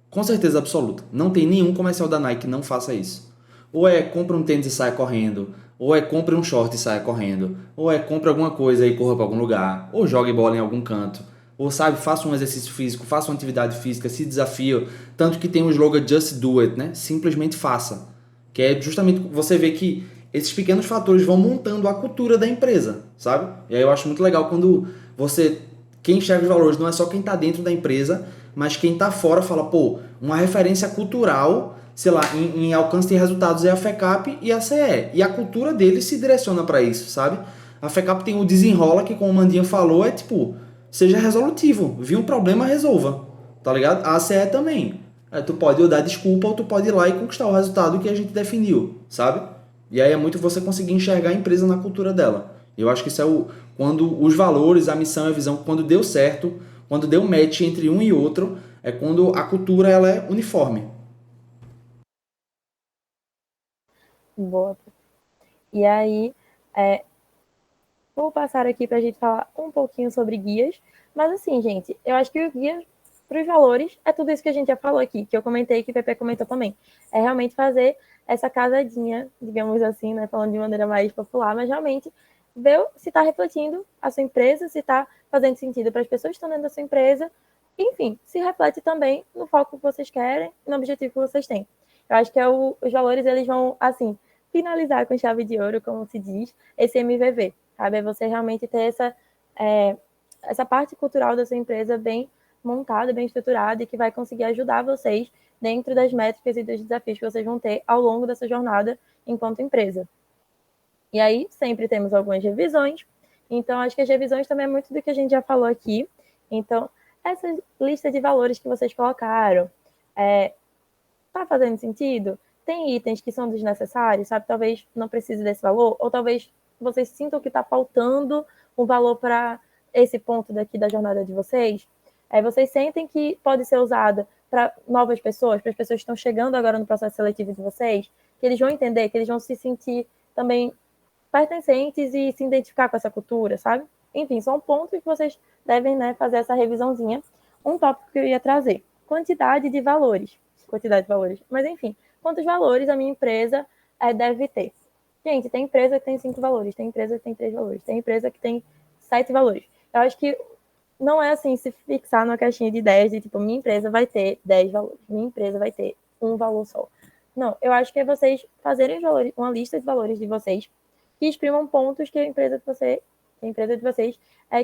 Com certeza absoluta. Não tem nenhum comercial da Nike que não faça isso. Ou é compra um tênis e saia correndo, ou é compre um short e saia correndo, ou é compre alguma coisa e corra para algum lugar, ou jogue bola em algum canto, ou sabe, faça um exercício físico, faça uma atividade física, se desafie. Tanto que tem o slogan Just Do It, né? Simplesmente faça. Que é justamente você vê que esses pequenos fatores vão montando a cultura da empresa, sabe? E aí eu acho muito legal quando você, quem enxerga os valores não é só quem está dentro da empresa, mas quem está fora fala, pô, uma referência cultural, sei lá, em alcance de resultados é a FECAP e a CE. E a cultura deles se direciona para isso, sabe? A FECAP tem o desenrola, que como o Mandinha falou, é tipo, seja resolutivo. Viu um problema, resolva. Tá ligado? A CE também. Tu pode ou dar desculpa ou tu pode ir lá e conquistar o resultado que a gente definiu, sabe? E aí é muito você conseguir enxergar a empresa na cultura dela. Eu acho que isso é quando os valores, a missão e a visão, quando deu certo, quando deu match entre um e outro, é quando a cultura ela é uniforme. Boa. E aí, vou passar aqui para a gente falar um pouquinho sobre guias. Mas assim, gente, eu acho que o guia para os valores é tudo isso que a gente já falou aqui, que eu comentei, que o Pepe comentou também. É realmente fazer essa casadinha, digamos assim, né, falando de maneira mais popular, mas realmente ver se está refletindo a sua empresa, se está fazendo sentido para as pessoas que estão dentro da sua empresa. Enfim, se reflete também no foco que vocês querem, no objetivo que vocês têm. Eu acho que os valores, eles vão, assim, finalizar com chave de ouro, como se diz, esse MVV, sabe? É você realmente ter essa parte cultural da sua empresa bem montada, bem estruturada e que vai conseguir ajudar vocês dentro das métricas e dos desafios que vocês vão ter ao longo dessa jornada enquanto empresa. E aí sempre temos algumas revisões, então acho que as revisões também é muito do que a gente já falou aqui. Então, essa lista de valores que vocês colocaram, tá fazendo sentido? Tem itens que são desnecessários, sabe? Talvez não precise desse valor, ou talvez vocês sintam que está faltando um valor para esse ponto daqui da jornada de vocês. Vocês sentem que pode ser usada para novas pessoas, para as pessoas que estão chegando agora no processo seletivo de vocês, que eles vão entender, que eles vão se sentir também pertencentes e se identificar com essa cultura, sabe? Enfim, são pontos que vocês devem, né, fazer essa revisãozinha. Um tópico que eu ia trazer, quantidade de valores. Mas enfim, quantos valores a minha empresa deve ter? Gente, tem empresa que tem 5 valores, tem empresa que tem 3 valores, tem empresa que tem 7 valores. Eu acho que não é assim se fixar numa caixinha de 10 de tipo, minha empresa vai ter 10 valores, minha empresa vai ter um valor só. Não, eu acho que é vocês fazerem uma lista de valores de vocês que exprimam pontos que a empresa de vocês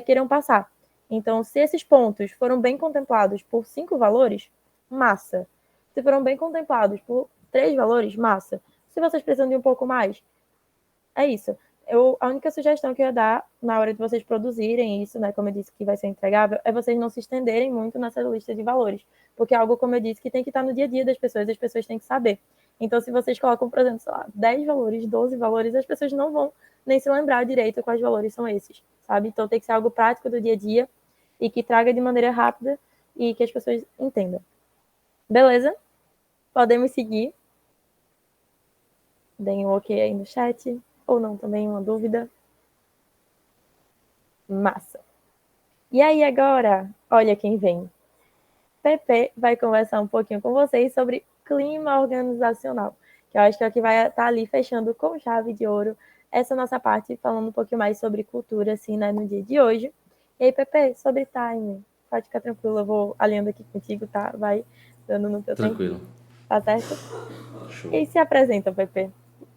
queiram passar. Então, se esses pontos foram bem contemplados por 5 valores, massa. Se foram bem contemplados por 3 valores, massa. Se vocês precisam de um pouco mais, é isso. A única sugestão que eu ia dar na hora de vocês produzirem isso, né, como eu disse que vai ser entregável, é vocês não se estenderem muito nessa lista de valores. Porque é algo, como eu disse, que tem que estar no dia a dia das pessoas, as pessoas têm que saber. Então, se vocês colocam, por exemplo, sei lá, 10 valores, 12 valores, as pessoas não vão nem se lembrar direito quais valores são esses, sabe? Então, tem que ser algo prático do dia a dia e que traga de maneira rápida e que as pessoas entendam. Beleza? Podemos seguir. Deem um ok aí no chat. Ou não, também uma dúvida. Massa. E aí agora, olha quem vem. Pepe vai conversar um pouquinho com vocês sobre clima organizacional, que eu acho que é o que vai estar ali fechando com chave de ouro essa nossa parte, falando um pouquinho mais sobre cultura, assim, né, no dia de hoje. E aí, Pepe, sobre time, pode ficar tranquilo, eu vou alinhando aqui contigo, tá? Vai dando no teu Tranquilo. tempo. Tá certo? Show. E se apresenta, Pepe.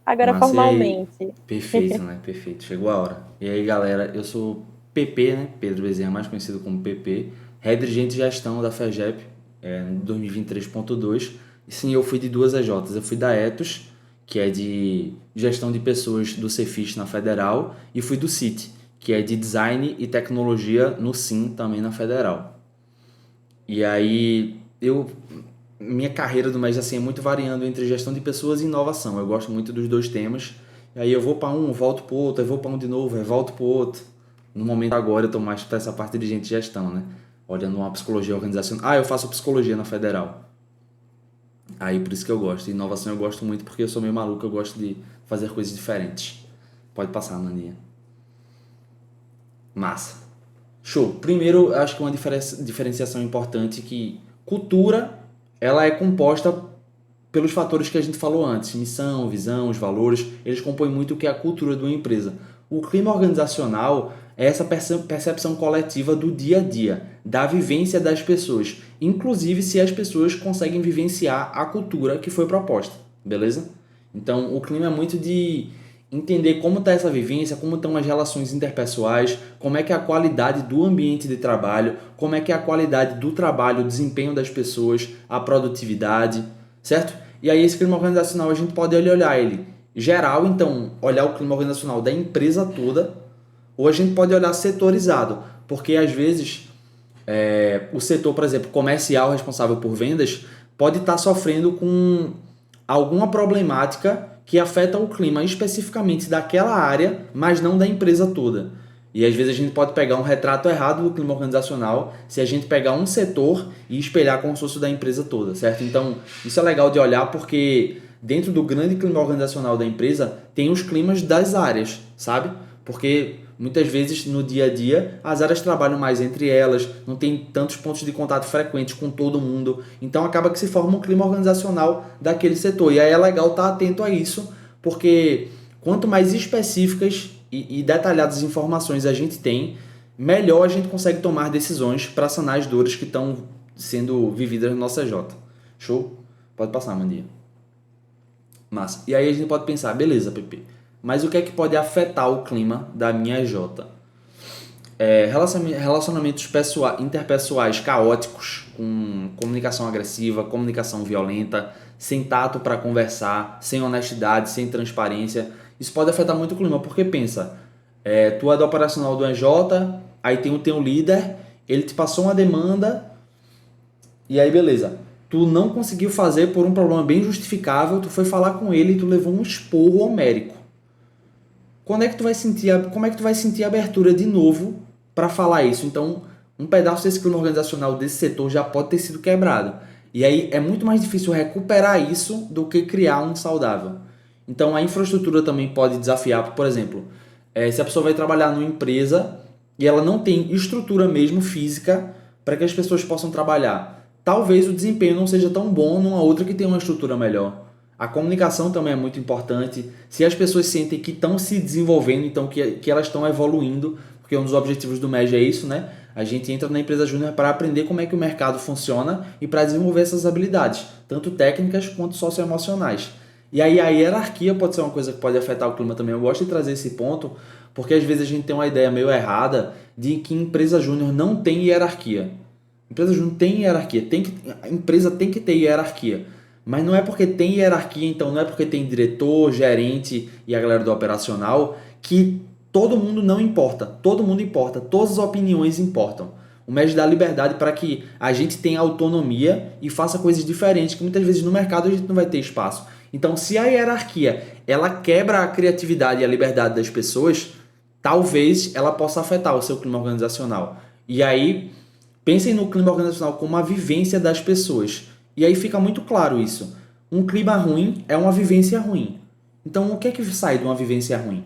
Agora Massa, formalmente. Perfeito, né? Perfeito. Chegou a hora. E aí, galera, eu sou PP, né? Pedro Bezerra, mais conhecido como PP, Head de Gestão da FEGEP. em 2023.2. E sim, eu fui de duas EJs. Eu fui da Ethos, que é de gestão de pessoas do Cefis na Federal, e fui do CIT, que é de design e tecnologia no SIM, também na Federal. E aí, minha carreira do MES assim, é muito variando entre gestão de pessoas e inovação. Eu gosto muito dos dois temas. E aí eu vou para um, volto para o outro, aí vou para um de novo, aí volto para o outro. No momento agora eu estou mais para essa parte de gente de gestão, né? Olhando uma psicologia organizacional. Eu faço psicologia na Federal. Aí por isso que eu gosto. Inovação eu gosto muito porque eu sou meio maluco, eu gosto de fazer coisas diferentes. Pode passar, Naninha. Massa. Show. Primeiro, acho que uma diferenciação importante é que cultura, ela é composta pelos fatores que a gente falou antes. Missão, visão, os valores, eles compõem muito o que é a cultura de uma empresa. O clima organizacional é essa percepção coletiva do dia a dia, da vivência das pessoas, inclusive se as pessoas conseguem vivenciar a cultura que foi proposta, beleza? Então, o clima é muito de entender como está essa vivência, como estão as relações interpessoais, como é que é a qualidade do ambiente de trabalho, como é que é a qualidade do trabalho, o desempenho das pessoas, a produtividade, certo? E aí esse clima organizacional a gente pode olhar ele geral, então olhar o clima organizacional da empresa toda, ou a gente pode olhar setorizado, porque às vezes o setor, por exemplo, comercial responsável por vendas pode estar sofrendo com alguma problemática que afeta o clima especificamente daquela área, mas não da empresa toda. E às vezes a gente pode pegar um retrato errado do clima organizacional se a gente pegar um setor e espelhar como se fosse da empresa toda, certo? Então, isso é legal de olhar porque dentro do grande clima organizacional da empresa tem os climas das áreas, sabe? Porque muitas vezes no dia a dia as áreas trabalham mais entre elas, não tem tantos pontos de contato frequentes com todo mundo, então acaba que se forma um clima organizacional daquele setor. E aí é legal estar atento a isso, porque quanto mais específicas e detalhadas informações a gente tem, melhor a gente consegue tomar decisões para sanar as dores que estão sendo vividas na nossa J. Show? Pode passar, Mandia. Massa. E aí a gente pode pensar, beleza, Pepe, mas o que é que pode afetar o clima da minha J? Relacionamentos interpessoais caóticos, com comunicação agressiva, comunicação violenta, sem tato para conversar, sem honestidade, sem transparência. Isso pode afetar muito o clima, porque pensa, tu é do operacional do EJ, aí tem o teu líder, ele te passou uma demanda, e aí beleza, tu não conseguiu fazer por um problema bem justificável, tu foi falar com ele e tu levou um esporro homérico. Como é que tu vai sentir a abertura de novo para falar isso? Então, um pedaço desse clima organizacional desse setor já pode ter sido quebrado. E aí é muito mais difícil recuperar isso do que criar um saudável. Então, a infraestrutura também pode desafiar, por exemplo, se a pessoa vai trabalhar numa empresa e ela não tem estrutura mesmo física para que as pessoas possam trabalhar, talvez o desempenho não seja tão bom numa outra que tem uma estrutura melhor. A comunicação também é muito importante. Se as pessoas sentem que estão se desenvolvendo, então que elas estão evoluindo, porque um dos objetivos do MEG é isso, né? A gente entra na empresa júnior para aprender como é que o mercado funciona e para desenvolver essas habilidades, tanto técnicas quanto socioemocionais. E aí a hierarquia pode ser uma coisa que pode afetar o clima também. Eu gosto de trazer esse ponto, porque às vezes a gente tem uma ideia meio errada de que empresa júnior não tem hierarquia. Empresa júnior tem hierarquia, a empresa tem que ter hierarquia. Mas não é porque tem hierarquia, então não é porque tem diretor, gerente e a galera do operacional que todo mundo não importa. Todo mundo importa, todas as opiniões importam. O MEG dá liberdade para que a gente tenha autonomia e faça coisas diferentes, que muitas vezes no mercado a gente não vai ter espaço. Então, se a hierarquia ela quebra a criatividade e a liberdade das pessoas, talvez ela possa afetar o seu clima organizacional. E aí, pensem no clima organizacional como a vivência das pessoas. E aí fica muito claro isso. Um clima ruim é uma vivência ruim. Então, o que é que sai de uma vivência ruim?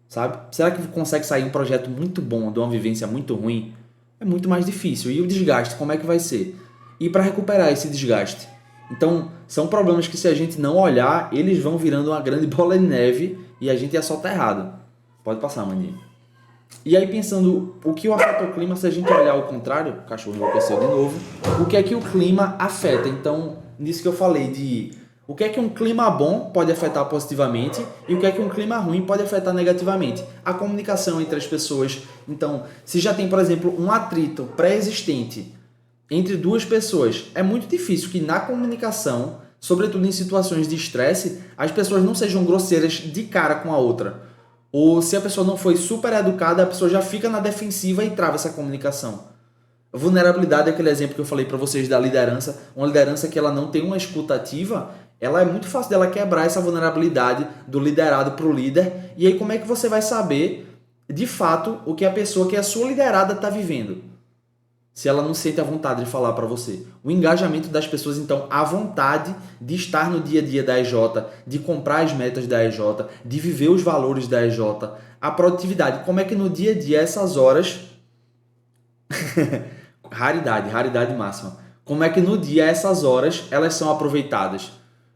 Sabe? Será que consegue sair um projeto muito bom de uma vivência muito ruim? É muito mais difícil. E o desgaste, como é que vai ser? E para recuperar esse desgaste? Então, são problemas que se a gente não olhar, eles vão virando uma grande bola de neve e a gente é só tá errado. Pode passar, Maninha. E aí pensando, o que afeta o clima, se a gente olhar ao contrário, o cachorro enlouqueceu de novo, o que é que o clima afeta? Então, nisso que eu falei de o que é que um clima bom pode afetar positivamente e o que é que um clima ruim pode afetar negativamente. A comunicação entre as pessoas. Então, se já tem, por exemplo, um atrito pré-existente entre duas pessoas. É muito difícil que na comunicação, sobretudo em situações de estresse, as pessoas não sejam grosseiras de cara com a outra. Ou se a pessoa não foi super educada, a pessoa já fica na defensiva e trava essa comunicação. Vulnerabilidade é aquele exemplo que eu falei para vocês da liderança. Uma liderança que ela não tem uma escuta ativa, ela é muito fácil dela quebrar essa vulnerabilidade do liderado para o líder. E aí como é que você vai saber, de fato, o que a pessoa que é a sua liderada está vivendo? Se ela não sente a vontade de falar para você. O engajamento das pessoas, então, a vontade de estar no dia a dia da EJ, de comprar as metas da EJ, de viver os valores da EJ, a produtividade. Como é que no dia a dia, essas horas... raridade máxima. Como é que no dia, essas horas, elas são aproveitadas?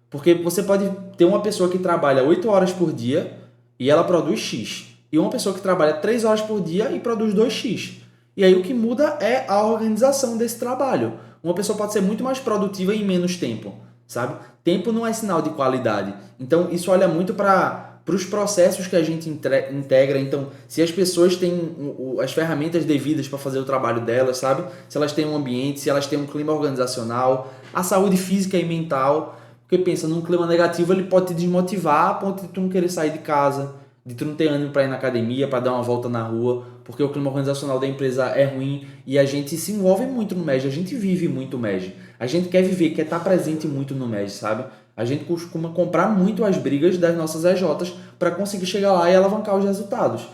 Porque você pode ter uma pessoa que trabalha 8 horas por dia e ela produz X. E uma pessoa que trabalha 3 horas por dia e produz 2X. E aí o que muda é a organização desse trabalho. Uma pessoa pode ser muito mais produtiva em menos tempo, sabe? Tempo não é sinal de qualidade. Então isso olha muito para os processos que a gente integra. Então, se as pessoas têm as ferramentas devidas para fazer o trabalho delas, sabe? Se elas têm um ambiente, se elas têm um clima organizacional, a saúde física e mental. Porque pensa, num clima negativo ele pode te desmotivar a ponto de tu não querer sair de casa, de tu não ter ânimo para ir na academia, para dar uma volta na rua, porque o clima organizacional da empresa é ruim e a gente se envolve muito no MEG, a gente vive muito o MEG. A gente quer viver, quer estar presente muito no MEG, sabe? A gente costuma comprar muito as brigas das nossas EJs para conseguir chegar lá e alavancar os resultados.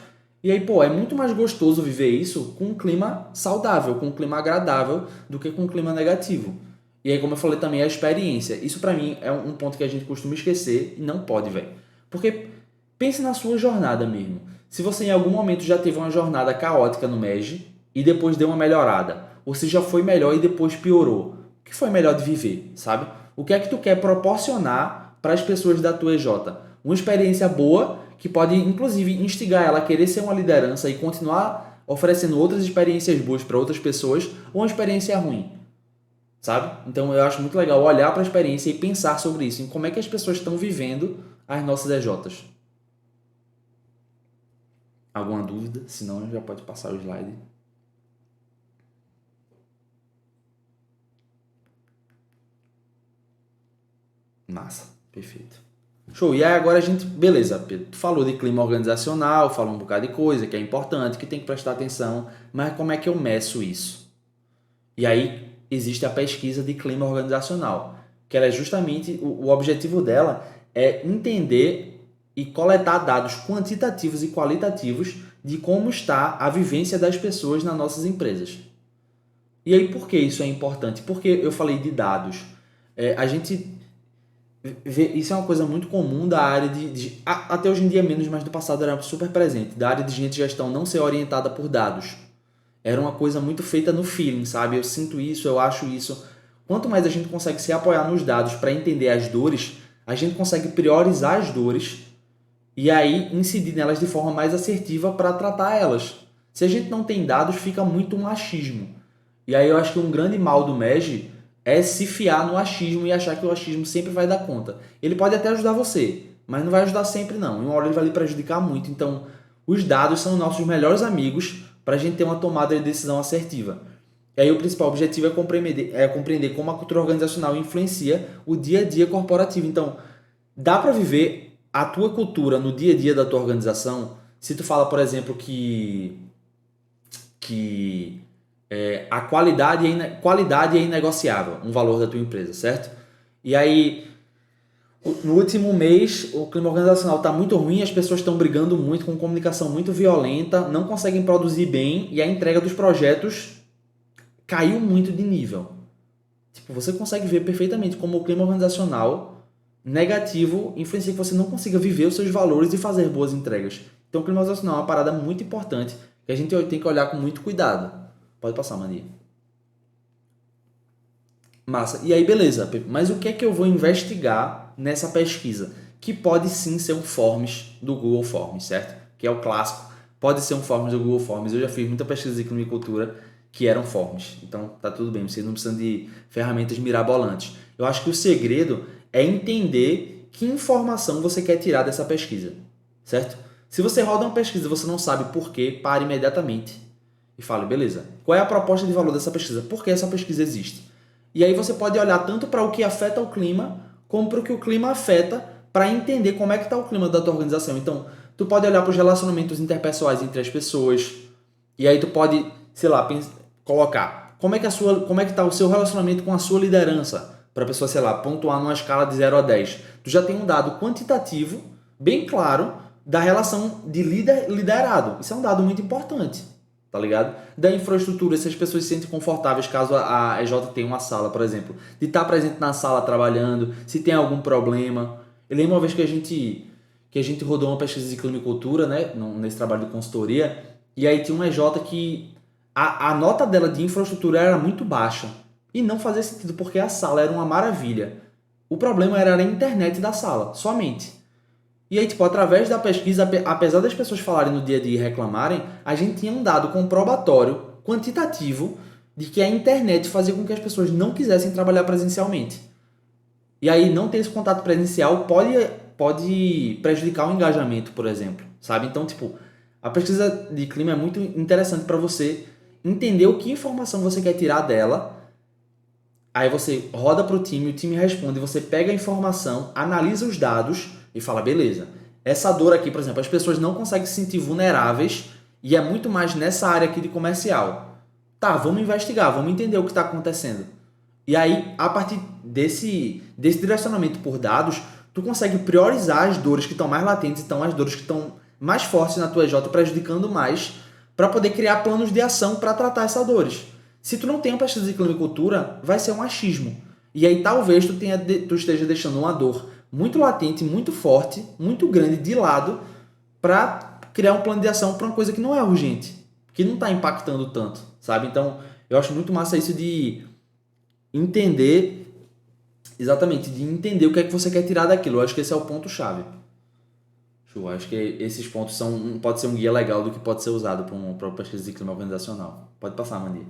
E aí, pô, é muito mais gostoso viver isso com um clima saudável, com um clima agradável, do que com um clima negativo. E aí, como eu falei também, a experiência. Isso para mim é um ponto que a gente costuma esquecer e não pode, velho. Porque pense na sua jornada mesmo. Se você em algum momento já teve uma jornada caótica no MEG e depois deu uma melhorada, ou se já foi melhor e depois piorou, o que foi melhor de viver, sabe? O que é que tu quer proporcionar para as pessoas da tua EJ? Uma experiência boa que pode, inclusive, instigar ela a querer ser uma liderança e continuar oferecendo outras experiências boas para outras pessoas, ou uma experiência ruim, sabe? Então eu acho muito legal olhar para a experiência e pensar sobre isso, em como é que as pessoas estão vivendo as nossas EJs. Alguma dúvida? Se não, já pode passar o slide. Massa, perfeito. Show, e aí agora a gente, beleza, Pedro, tu falou de clima organizacional, falou um bocado de coisa que é importante, que tem que prestar atenção, mas como é que eu meço isso? E aí existe a pesquisa de clima organizacional, que ela é justamente, o objetivo dela é entender e coletar dados quantitativos e qualitativos de como está a vivência das pessoas nas nossas empresas. E aí por que isso é importante? Porque eu falei de dados. A gente vê, isso é uma coisa muito comum da área até hoje em dia menos, mas no passado era super presente, da área de gente de gestão não ser orientada por dados. Era uma coisa muito feita no feeling, sabe? Eu sinto isso, eu acho isso. Quanto mais a gente consegue se apoiar nos dados para entender as dores, a gente consegue priorizar as dores e aí incidir nelas de forma mais assertiva para tratar elas. Se a gente não tem dados, fica muito um achismo. E aí eu acho que um grande mal do MEG é se fiar no achismo e achar que o achismo sempre vai dar conta. Ele pode até ajudar você, mas não vai ajudar sempre não. Em uma hora ele vai lhe prejudicar muito. Então, os dados são nossos melhores amigos para a gente ter uma tomada de decisão assertiva. E aí o principal objetivo é compreender como a cultura organizacional influencia o dia a dia corporativo. Então, dá para viver a tua cultura no dia a dia da tua organização? Se tu fala, por exemplo, que a qualidade é inegociável, um valor da tua empresa, certo? E aí, no último mês, o clima organizacional está muito ruim, as pessoas estão brigando muito, com comunicação muito violenta, não conseguem produzir bem e a entrega dos projetos caiu muito de nível. Tipo, você consegue ver perfeitamente como o clima organizacional negativo influencia que você não consiga viver os seus valores e fazer boas entregas. Então, o clima organizacional é uma parada muito importante que a gente tem que olhar com muito cuidado. Pode passar, Mania. Massa. E aí, beleza, Pepe. Mas o que é que eu vou investigar nessa pesquisa? Que pode sim ser um Forms do Google Forms, certo? Que é o clássico. Pode ser um Forms do Google Forms. Eu já fiz muita pesquisa de clima e cultura que eram Forms. Então, tá tudo bem. Vocês não precisam de ferramentas mirabolantes. Eu acho que o segredo é entender que informação você quer tirar dessa pesquisa, certo? Se você roda uma pesquisa e você não sabe por quê, pare imediatamente. e fale, beleza, qual é a proposta de valor dessa pesquisa? Por que essa pesquisa existe? E aí você pode olhar tanto para o que afeta o clima, como para o que o clima afeta, para entender como é que está o clima da tua organização. Então, tu pode olhar para os relacionamentos interpessoais entre as pessoas, e aí tu pode, sei lá, colocar como é que está o seu relacionamento com a sua liderança, para a pessoa, sei lá, pontuar numa escala de 0 a 10. Tu já tem um dado quantitativo, bem claro, da relação de liderado. Isso é um dado muito importante, tá ligado? Da infraestrutura, se as pessoas se sentem confortáveis caso a EJ tenha uma sala, por exemplo, de estar presente na sala trabalhando, se tem algum problema. Eu lembro uma vez que a gente rodou uma pesquisa de clima e cultura, né, nesse trabalho de consultoria, e aí tinha uma EJ que a nota dela de infraestrutura era muito baixa. E não fazia sentido, porque a sala era uma maravilha. O problema era a internet da sala, somente. E aí, tipo, através da pesquisa, apesar das pessoas falarem no dia a dia e reclamarem, a gente tinha um dado comprobatório, quantitativo, de que a internet fazia com que as pessoas não quisessem trabalhar presencialmente. E aí, não ter esse contato presencial pode prejudicar o engajamento, por exemplo, sabe? Então, tipo, a pesquisa de clima é muito interessante para você entender o que informação você quer tirar dela. Aí você roda para o time responde, você pega a informação, analisa os dados e fala, beleza, essa dor aqui, por exemplo, as pessoas não conseguem se sentir vulneráveis e é muito mais nessa área aqui de comercial. Tá, vamos investigar, vamos entender o que está acontecendo. E aí, a partir desse direcionamento por dados, tu consegue priorizar as dores que estão mais latentes, então as dores que estão mais fortes na tua EJ, prejudicando mais, para poder criar planos de ação para tratar essas dores. Se tu não tem uma pesquisa de clima e cultura, vai ser um achismo. E aí talvez tu esteja deixando uma dor muito latente, muito forte, muito grande de lado para criar um plano de ação para uma coisa que não é urgente, que não está impactando tanto, sabe? Então, eu acho muito massa isso de entender, exatamente, de entender o que é que você quer tirar daquilo. Eu acho que esse é o ponto-chave. Eu acho que esses pontos pode ser um guia legal do que pode ser usado para uma pesquisa de clima organizacional. Pode passar, Mandir.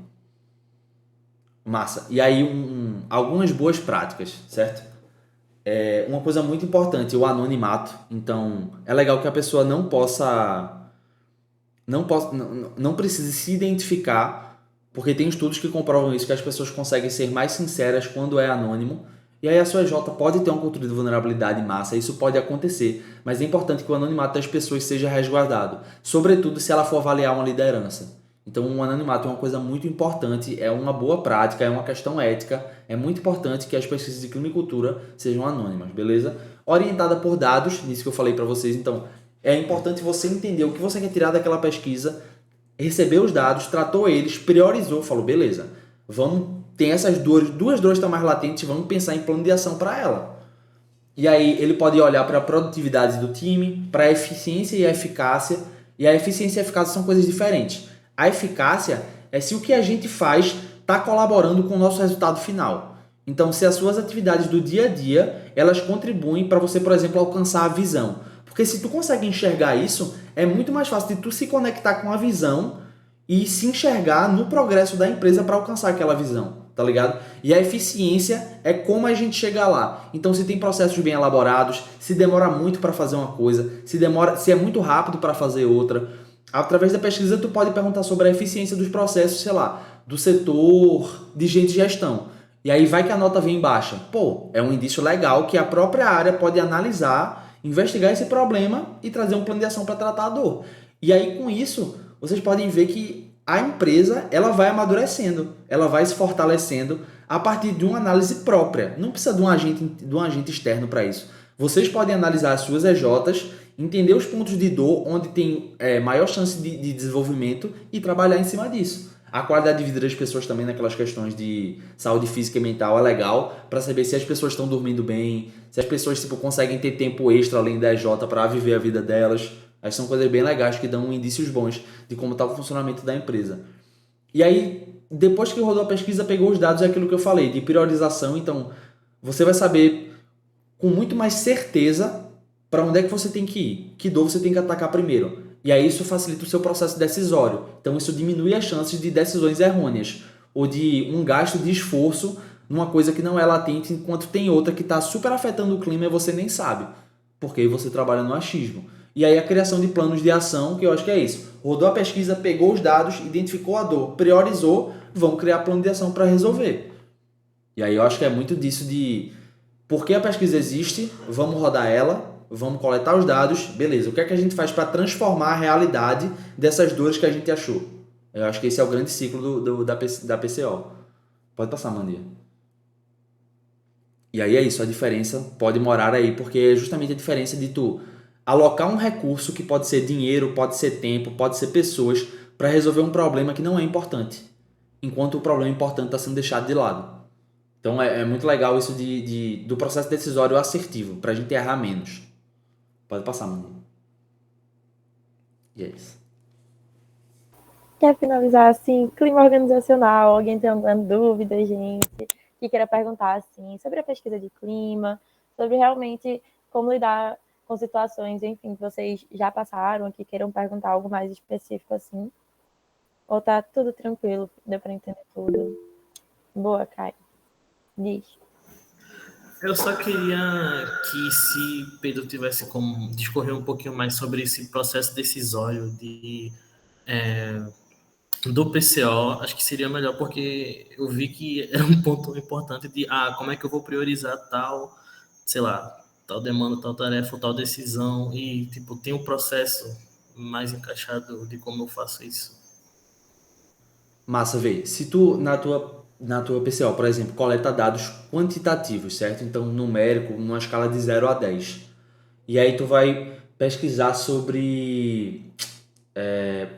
Massa. E aí, algumas boas práticas, certo? Uma coisa muito importante, o anonimato. Então, é legal que a pessoa não precise se identificar, porque tem estudos que comprovam isso, que as pessoas conseguem ser mais sinceras quando é anônimo. E aí a sua EJ pode ter uma cultura de vulnerabilidade massa, isso pode acontecer, mas é importante que o anonimato das pessoas seja resguardado, sobretudo se ela for avaliar uma liderança. Então, um anonimato é uma coisa muito importante, é uma boa prática, é uma questão ética, é muito importante que as pesquisas de clima e cultura sejam anônimas, beleza? Orientada por dados, nisso que eu falei para vocês, então, é importante você entender o que você quer tirar daquela pesquisa, receber os dados, tratou eles, priorizou, falou, beleza, tem essas duas dores estão mais latentes, vamos pensar em plano de ação para ela. E aí ele pode olhar para a produtividade do time, para a eficiência e a eficácia, e a eficiência e a eficácia são coisas diferentes. A eficácia é se o que a gente faz está colaborando com o nosso resultado final. Então, se as suas atividades do dia a dia, elas contribuem para você, por exemplo, alcançar a visão. Porque se tu consegue enxergar isso, é muito mais fácil de tu se conectar com a visão e se enxergar no progresso da empresa para alcançar aquela visão, tá ligado? E a eficiência é como a gente chega lá. Então, se tem processos bem elaborados, se demora muito para fazer uma coisa, se é muito rápido para fazer outra. Através da pesquisa, tu pode perguntar sobre a eficiência dos processos, sei lá, do setor de gente de gestão. E aí vai que a nota vem baixa. Pô, é um indício legal que a própria área pode analisar, investigar esse problema e trazer um plano de ação para tratar a dor. E aí, com isso, vocês podem ver que a empresa ela vai amadurecendo, ela vai se fortalecendo a partir de uma análise própria. Não precisa de um agente externo para isso. Vocês podem analisar as suas EJs, entender os pontos de dor onde tem maior chance de desenvolvimento e trabalhar em cima disso. A qualidade de vida das pessoas também naquelas questões de saúde física e mental é legal para saber se as pessoas estão dormindo bem, se as pessoas conseguem ter tempo extra além da EJ para viver a vida delas. Essas são coisas bem legais que dão indícios bons de como está o funcionamento da empresa. E aí, depois que rodou a pesquisa, pegou os dados, é aquilo que eu falei, de priorização. Então, você vai saber com muito mais certeza para onde é que você tem que ir, que dor você tem que atacar primeiro. E aí isso facilita o seu processo decisório. Então isso diminui as chances de decisões errôneas ou de um gasto de esforço numa coisa que não é latente, enquanto tem outra que está super afetando o clima e você nem sabe, porque você trabalha no achismo. E aí a criação de planos de ação, que eu acho que é isso. Rodou a pesquisa, pegou os dados, identificou a dor, priorizou, vamos criar plano de ação para resolver. E aí eu acho que é muito disso de por que a pesquisa existe, vamos rodar ela, vamos coletar os dados, beleza, o que é que a gente faz para transformar a realidade dessas dores que a gente achou? Eu acho que esse é o grande ciclo da PCO. Pode passar, Mandia. E aí é isso, a diferença pode morar aí, porque é justamente a diferença de tu alocar um recurso que pode ser dinheiro, pode ser tempo, pode ser pessoas, para resolver um problema que não é importante, enquanto o problema importante está sendo deixado de lado. Então é muito legal isso do processo decisório assertivo, para a gente errar menos. Pode passar, Mandia. E é isso. Quer finalizar assim, clima organizacional, alguém tem alguma dúvida, gente, que queira perguntar assim, sobre a pesquisa de clima, sobre realmente como lidar com situações, enfim, que vocês já passaram, que queiram perguntar algo mais específico assim? Ou tá tudo tranquilo, deu para entender tudo? Boa, Kai. Diz. Eu só queria que, se Pedro tivesse como discorrer um pouquinho mais sobre esse processo decisório do PCO, acho que seria melhor, porque eu vi que é um ponto importante de como é que eu vou priorizar tal, sei lá, tal demanda, tal tarefa, tal decisão, e tipo, tem um processo mais encaixado de como eu faço isso. Massa, vê. Se tu, na tua PCO, por exemplo, coleta dados quantitativos, certo? Então, numérico, numa escala de 0 a 10. E aí tu vai pesquisar sobre...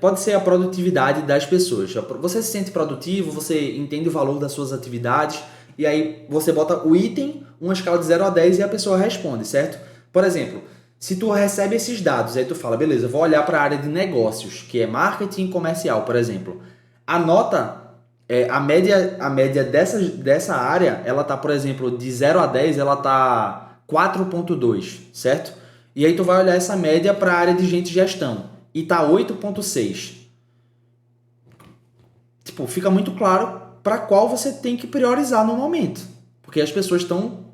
pode ser a produtividade das pessoas. Você se sente produtivo, você entende o valor das suas atividades, e aí você bota o item, uma escala de 0 a 10 e a pessoa responde, certo? Por exemplo, se tu recebe esses dados, aí tu fala, beleza, vou olhar para a área de negócios, que é marketing comercial, por exemplo. A nota, a média dessa área, ela tá, por exemplo, de 0 a 10, ela tá 4,2, certo? E aí tu vai olhar essa média para a área de gente e gestão e tá 8,6. Tipo, fica muito claro para qual você tem que priorizar no momento. Porque as pessoas estão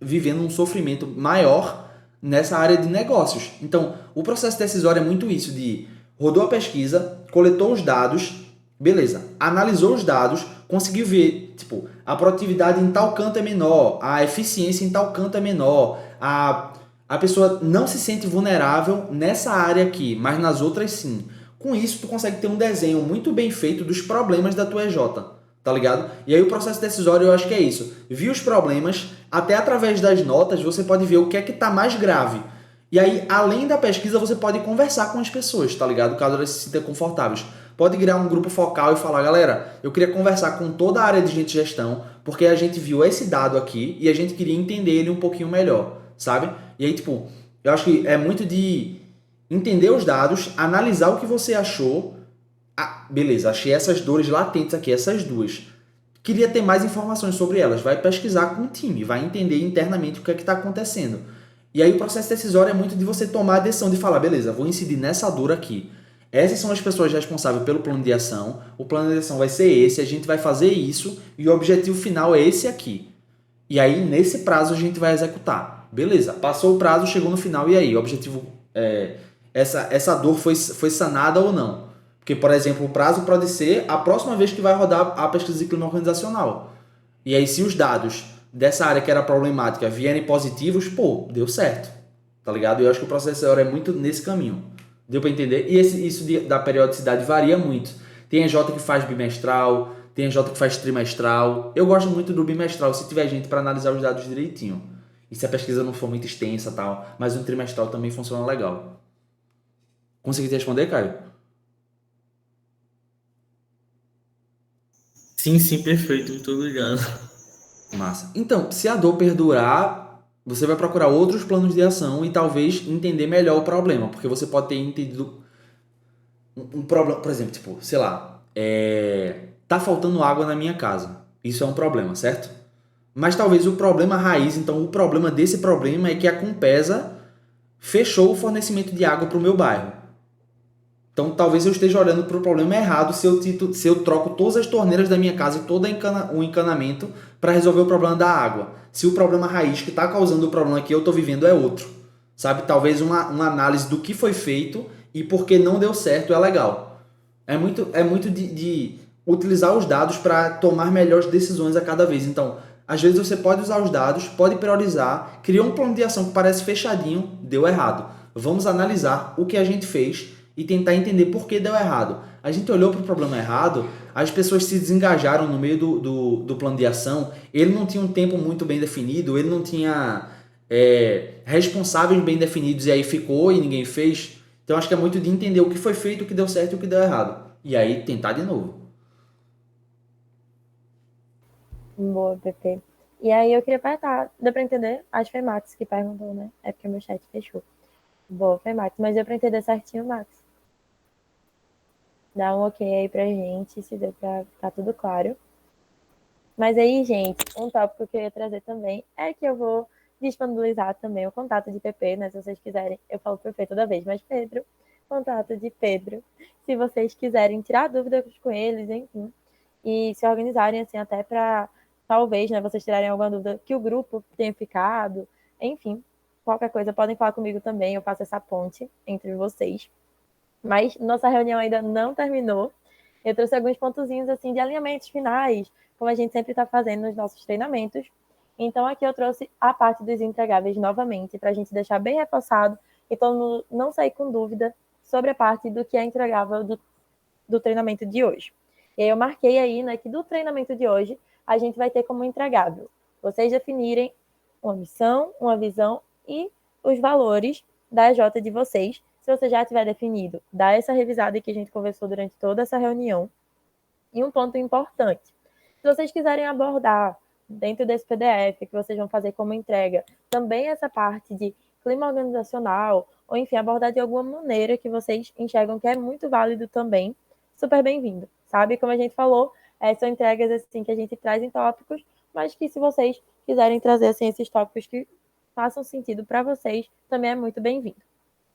vivendo um sofrimento maior nessa área de negócios. Então, o processo decisório é muito isso de rodou a pesquisa, coletou os dados, beleza, analisou os dados, conseguiu ver, tipo, a produtividade em tal canto é menor, a eficiência em tal canto é menor, a pessoa não se sente vulnerável nessa área aqui, mas nas outras sim. Com isso, tu consegue ter um desenho muito bem feito dos problemas da tua EJ, tá ligado? E aí o processo decisório eu acho que é isso. Vi os problemas, até através das notas você pode ver o que é que tá mais grave. E aí, além da pesquisa, você pode conversar com as pessoas, tá ligado? Caso elas se sintam confortáveis. Pode criar um grupo focal e falar, galera, eu queria conversar com toda a área de gente de gestão, porque a gente viu esse dado aqui e a gente queria entender ele um pouquinho melhor, sabe? E aí, tipo, eu acho que é muito de entender os dados, analisar o que você achou. Beleza, achei essas dores latentes aqui, essas duas. Queria ter mais informações sobre elas. Vai pesquisar com o time, vai entender internamente o que é que está acontecendo. E aí o processo decisório é muito de você tomar a decisão de falar, beleza, vou incidir nessa dor aqui. Essas são as pessoas responsáveis pelo plano de ação. O plano de ação vai ser esse, a gente vai fazer isso e o objetivo final é esse aqui. E aí, nesse prazo, a gente vai executar. Beleza, passou o prazo, chegou no final, e aí? O objetivo essa dor foi sanada ou não? Porque, por exemplo, o prazo pode ser a próxima vez que vai rodar a pesquisa de clima organizacional. E aí, se os dados dessa área que era problemática vierem positivos, pô, deu certo. Tá ligado? Eu acho que o processo é muito nesse caminho. Deu para entender? E isso da periodicidade varia muito. Tem EJ que faz bimestral, tem EJ que faz trimestral. Eu gosto muito do bimestral, se tiver gente para analisar os dados direitinho. E se a pesquisa não for muito extensa e tal. Mas o trimestral também funciona legal. Consegui te responder, Caio? Sim, perfeito, muito obrigado. Massa. Então, se a dor perdurar, você vai procurar outros planos de ação e talvez entender melhor o problema, porque você pode ter entendido um problema, por exemplo, tipo, sei lá, tá faltando água na minha casa. Isso é um problema, certo? Mas talvez o problema raiz, então o problema desse problema é que a Compesa fechou o fornecimento de água para o meu bairro. Então, talvez eu esteja olhando para o problema errado se eu troco todas as torneiras da minha casa e todo o encanamento para resolver o problema da água. Se o problema raiz que está causando o problema que eu estou vivendo é outro, sabe? Talvez uma análise do que foi feito e por que não deu certo é legal. É muito de utilizar os dados para tomar melhores decisões a cada vez. Então, às vezes você pode usar os dados, pode priorizar, criou um plano de ação que parece fechadinho, deu errado. Vamos analisar o que a gente fez e tentar entender por que deu errado. A gente olhou para o problema errado, as pessoas se desengajaram no meio do plano de ação, ele não tinha um tempo muito bem definido, ele não tinha responsáveis bem definidos e aí ficou e ninguém fez. Então acho que é muito de entender o que foi feito, o que deu certo e o que deu errado. E aí tentar de novo. Boa, PP. E aí eu queria perguntar, deu pra entender? Acho que foi Max que perguntou, né? É porque o meu chat fechou. Boa, foi Max, mas deu pra entender certinho, Max? Dá um ok aí pra gente, se deu pra ficar tudo claro. Mas aí, gente, um tópico que eu ia trazer também é que eu vou disponibilizar também o contato de PP, né? Se vocês quiserem, eu falo PP toda vez, mas Pedro, contato de Pedro. Se vocês quiserem tirar dúvidas com eles, enfim, e se organizarem assim até para talvez, né, vocês tirarem alguma dúvida que o grupo tenha ficado, enfim, qualquer coisa, podem falar comigo também, eu faço essa ponte entre vocês. Mas nossa reunião ainda não terminou. Eu trouxe alguns pontozinhos assim de alinhamentos finais, como a gente sempre está fazendo nos nossos treinamentos. Então aqui eu trouxe a parte dos entregáveis novamente, para a gente deixar bem reforçado e todo mundo não sair com dúvida sobre a parte do que é entregável do treinamento de hoje. E aí eu marquei aí, né, que do treinamento de hoje a gente vai ter como entregável vocês definirem uma missão, uma visão e os valores da EJ de vocês. Se você já tiver definido, dá essa revisada que a gente conversou durante toda essa reunião. E um ponto importante, se vocês quiserem abordar dentro desse PDF que vocês vão fazer como entrega, também essa parte de clima organizacional, ou enfim, abordar de alguma maneira que vocês enxergam que é muito válido também, super bem-vindo, sabe? Como a gente falou, são entregas assim que a gente traz em tópicos, mas que se vocês quiserem trazer assim esses tópicos que façam sentido para vocês, também é muito bem-vindo,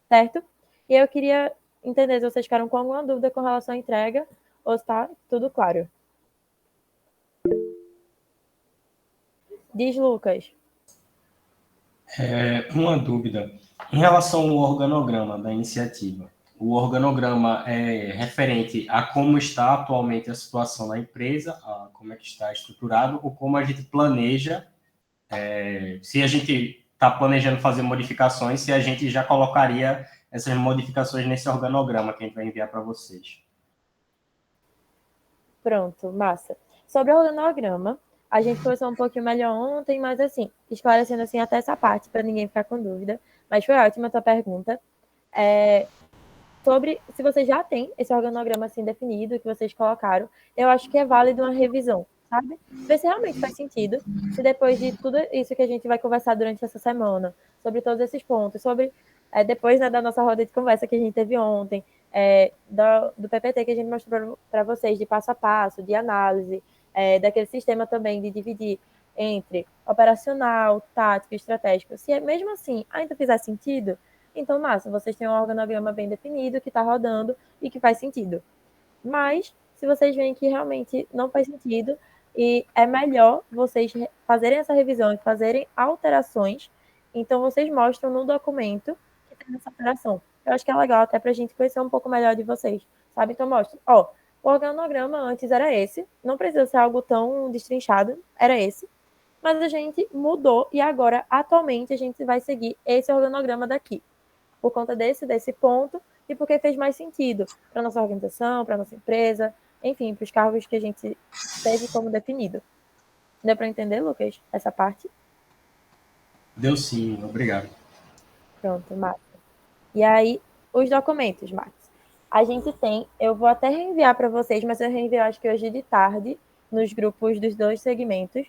certo? E eu queria entender se vocês ficaram com alguma dúvida com relação à entrega ou está tudo claro. Diz, Lucas. Uma dúvida. Em relação ao organograma da iniciativa, o organograma é referente a como está atualmente a situação da empresa, a como é que está estruturado, ou como a gente planeja, se a gente está planejando fazer modificações, se a gente já colocaria essas modificações nesse organograma que a gente vai enviar para vocês. Pronto, massa. Sobre o organograma, a gente conversou um pouquinho melhor ontem, mas assim, esclarecendo assim até essa parte, para ninguém ficar com dúvida. Mas foi ótima a tua pergunta. Sobre se você já tem esse organograma assim definido, que vocês colocaram, eu acho que é válido uma revisão, sabe? Ver se realmente faz sentido, se depois de tudo isso que a gente vai conversar durante essa semana, sobre todos esses pontos, sobre depois, né, da nossa roda de conversa que a gente teve ontem, do PPT que a gente mostrou para vocês, de passo a passo, de análise, daquele sistema também de dividir entre operacional, tático e estratégico. Se mesmo assim ainda fizer sentido, então, massa, vocês têm um organograma bem definido, que está rodando e que faz sentido. Mas, se vocês veem que realmente não faz sentido, e é melhor vocês fazerem essa revisão e fazerem alterações, então vocês mostram no documento que tem essa alteração. Eu acho que é legal até para a gente conhecer um pouco melhor de vocês, sabe? Então, mostra, o organograma antes era esse, não precisa ser algo tão destrinchado, era esse, mas a gente mudou e agora, atualmente, a gente vai seguir esse organograma daqui por conta desse ponto e porque fez mais sentido para nossa organização, para nossa empresa, enfim, para os cargos que a gente teve como definido. Deu para entender, Lucas, essa parte? Deu sim, obrigado. Pronto, Max. E aí, os documentos, Max. A gente tem, eu vou até reenviar para vocês, mas eu reenviei acho que hoje de tarde, nos grupos dos dois segmentos.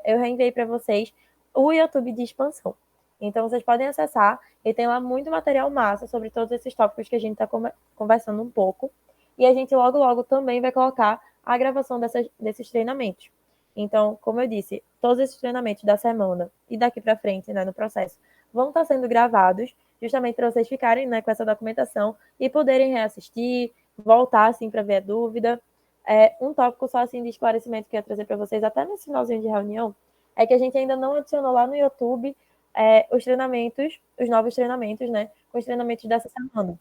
Eu reenviei para vocês o YouTube de expansão. Então, vocês podem acessar e tem lá muito material massa sobre todos esses tópicos que a gente está conversando um pouco. E a gente logo, logo também vai colocar a gravação desses treinamentos. Então, como eu disse, todos esses treinamentos da semana e daqui para frente, né, no processo, vão estar sendo gravados justamente para vocês ficarem, né, com essa documentação e poderem reassistir, voltar assim para ver a dúvida. Um tópico só assim de esclarecimento que eu ia trazer para vocês até nesse finalzinho de reunião é que a gente ainda não adicionou lá no YouTube os novos treinamentos, né? Com os treinamentos dessa semana.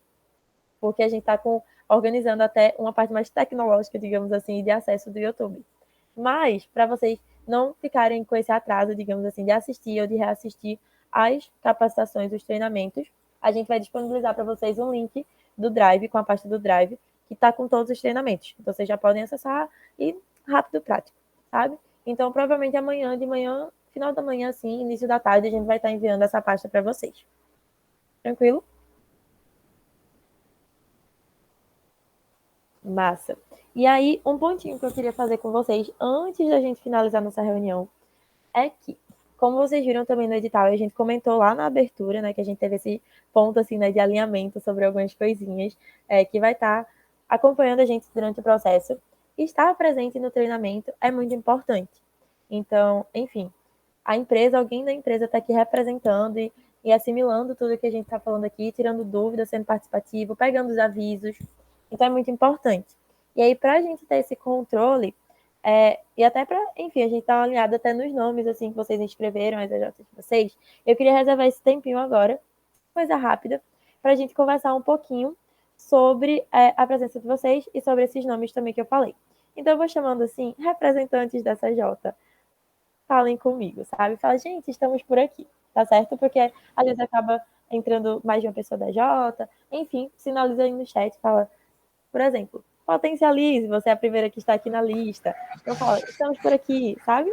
Porque a gente está organizando até uma parte mais tecnológica, digamos assim, de acesso do YouTube. Mas, para vocês não ficarem com esse atraso, digamos assim, de assistir ou de reassistir as capacitações, os treinamentos, a gente vai disponibilizar para vocês um link do Drive, com a pasta do Drive, que está com todos os treinamentos. Então, vocês já podem acessar e rápido, prático, sabe? Então, provavelmente amanhã, de manhã, final da manhã, assim, início da tarde, a gente vai estar enviando essa pasta para vocês. Tranquilo? Massa. E aí, um pontinho que eu queria fazer com vocês, antes da gente finalizar nossa reunião, é que, como vocês viram também no edital, a gente comentou lá na abertura, né, que a gente teve esse ponto, assim, né, de alinhamento sobre algumas coisinhas, que vai estar acompanhando a gente durante o processo. Estar presente no treinamento é muito importante. Então, enfim, alguém da empresa está aqui representando e assimilando tudo que a gente está falando aqui, tirando dúvidas, sendo participativo, pegando os avisos. Então, é muito importante. E aí, para a gente ter esse controle, e até para, enfim, a gente estar alinhado até nos nomes, assim, que vocês inscreveram, as AJs de vocês, eu queria reservar esse tempinho agora, coisa rápida, para a gente conversar um pouquinho sobre a presença de vocês e sobre esses nomes também que eu falei. Então, eu vou chamando, assim, representantes dessa J. Falem comigo, sabe? Fala, gente, estamos por aqui, tá certo? Porque às vezes acaba entrando mais de uma pessoa da J, enfim, sinaliza aí no chat, fala, por exemplo, potencialize, você é a primeira que está aqui na lista. Eu falo, estamos por aqui, sabe?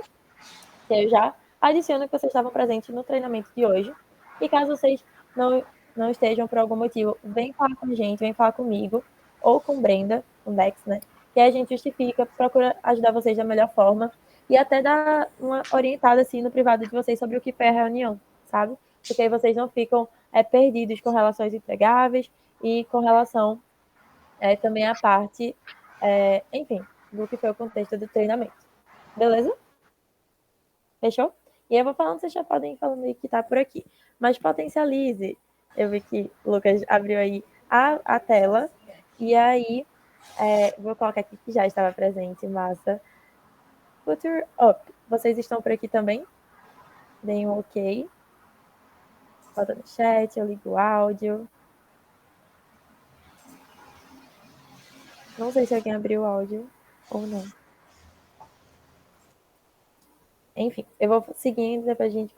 Eu já adiciono que vocês estavam presentes no treinamento de hoje. E caso vocês não estejam por algum motivo, vem falar com a gente, vem falar comigo, ou com Brenda, com Dex, né? Que a gente justifica, procura ajudar vocês da melhor forma e até dar uma orientada assim no privado de vocês sobre o que foi a reunião, sabe? Porque aí vocês não ficam perdidos com relação aos entregáveis e com relação também à parte, enfim, do que foi o contexto do treinamento. Beleza? Fechou? E eu vou falando, vocês já podem ir falando aí que tá por aqui. Mas potencialize. Eu vi que o Lucas abriu aí a tela. E aí, vou colocar aqui que já estava presente, massa. Future Up. Vocês estão por aqui também? Deem um ok. Bota no chat, eu ligo o áudio. Não sei se alguém abriu o áudio ou não. Enfim, eu vou seguindo, depois a gente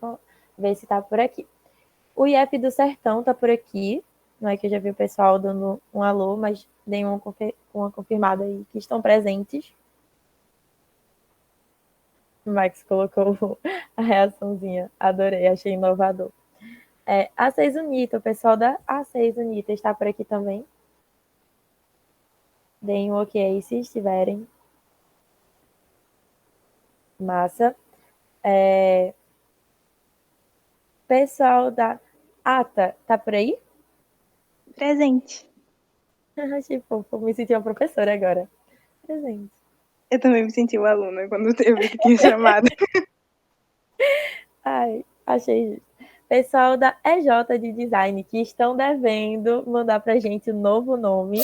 ver se tá por aqui. O IF do Sertão tá por aqui. Não é que eu já vi o pessoal dando um alô, mas deem uma confirmada aí que estão presentes. O Max colocou a reaçãozinha. Adorei, achei inovador. A6 Unita, o pessoal da A6 Unita está por aqui também. Deem um ok aí se estiverem. Massa. Pessoal da ATA, tá por aí? Presente. Achei fofo, me senti uma professora agora. Presente. Eu também me senti uma aluna quando eu vi que tinha chamado. Ai, achei justo. Pessoal da EJ de Design, que estão devendo mandar pra gente o novo nome.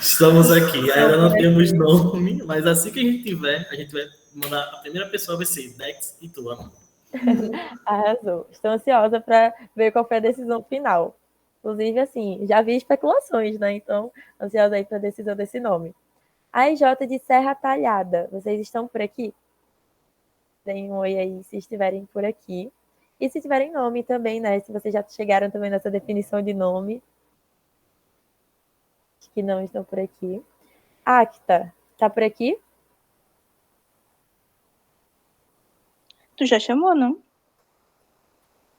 Estamos aqui. Ainda não temos nome, mas assim que a gente tiver, a gente vai mandar. A primeira pessoa vai ser Dex e tu, Amanda. Arrasou. Estou ansiosa para ver qual foi a decisão final. Inclusive, assim, já vi especulações, né? Então, ansiosa aí para a decisão desse nome. A EJ de Serra Talhada, vocês estão por aqui? Deem um oi aí se estiverem por aqui. E se tiverem nome também, né? Se vocês já chegaram também nessa definição de nome. Acho que não estão por aqui. Acta, tá por aqui? Tu já chamou, não?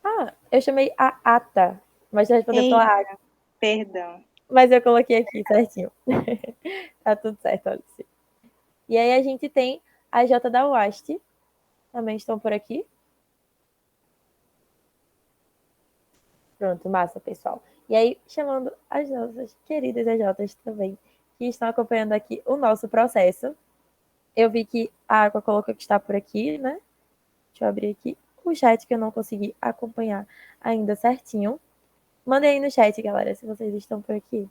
Ah, eu chamei a Ata, mas já respondeu pela Acta. Perdão. Mas eu coloquei aqui certinho. Tá tudo certo, Alice. E aí a gente tem a J da UAST. Também estão por aqui. Pronto, massa, pessoal. E aí, chamando as nossas queridas AJs também, que estão acompanhando aqui o nosso processo. Eu vi que a Aqua colocou que está por aqui, né? Deixa eu abrir aqui o chat que eu não consegui acompanhar ainda certinho. Mandem aí no chat, galera, se vocês estão por aqui.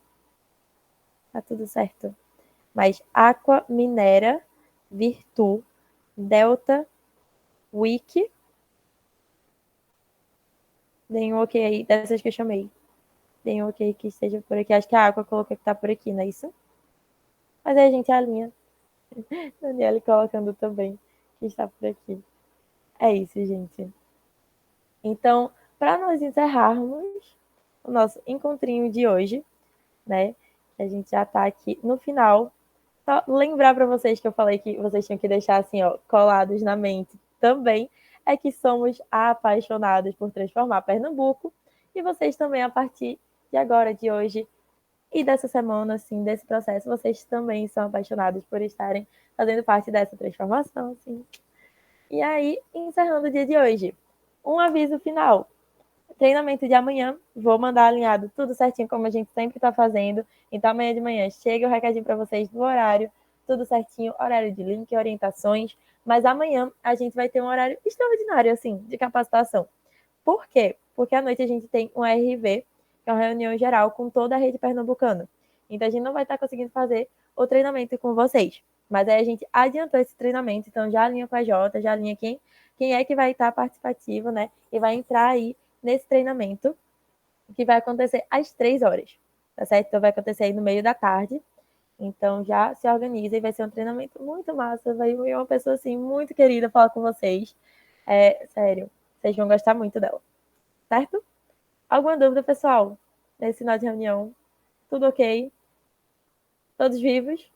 Tá tudo certo. Mas Aqua, Minera, Virtu, Delta, Wiki, Deem um ok aí, dessas que eu chamei. Deem um ok que esteja por aqui. Acho que a Aqua colocou que tá por aqui, não é isso? Mas aí a gente alinha. Daniele colocando também que está por aqui. É isso, gente. Então, para nós encerrarmos o nosso encontrinho de hoje, né? Que a gente já tá aqui no final. Só lembrar para vocês que eu falei que vocês tinham que deixar assim, ó, colados na mente também, é que somos apaixonados por transformar Pernambuco. E vocês também, a partir de agora, de hoje e dessa semana, assim, desse processo, vocês também são apaixonados por estarem fazendo parte dessa transformação, assim. E aí, encerrando o dia de hoje, um aviso final. Treinamento de amanhã, vou mandar alinhado tudo certinho, como a gente sempre está fazendo. Então, amanhã de manhã chega o recadinho para vocês do horário, tudo certinho, horário de link, orientações. Mas amanhã a gente vai ter um horário extraordinário, assim, de capacitação. Por quê? Porque à noite a gente tem um RV, que é uma reunião geral com toda a rede pernambucana. Então, a gente não vai estar conseguindo fazer o treinamento com vocês. Mas aí a gente adiantou esse treinamento, então já alinha com a Jota, já alinha quem é que vai estar participativo, né? E vai entrar aí nesse treinamento, que vai acontecer às 3 horas, tá certo? Então vai acontecer aí no meio da tarde. Então já se organiza e vai ser um treinamento muito massa. Vai vir uma pessoa assim muito querida falar com vocês. Sério, vocês vão gostar muito dela, certo? Alguma dúvida, pessoal? Nesse final de reunião? Tudo ok? Todos vivos?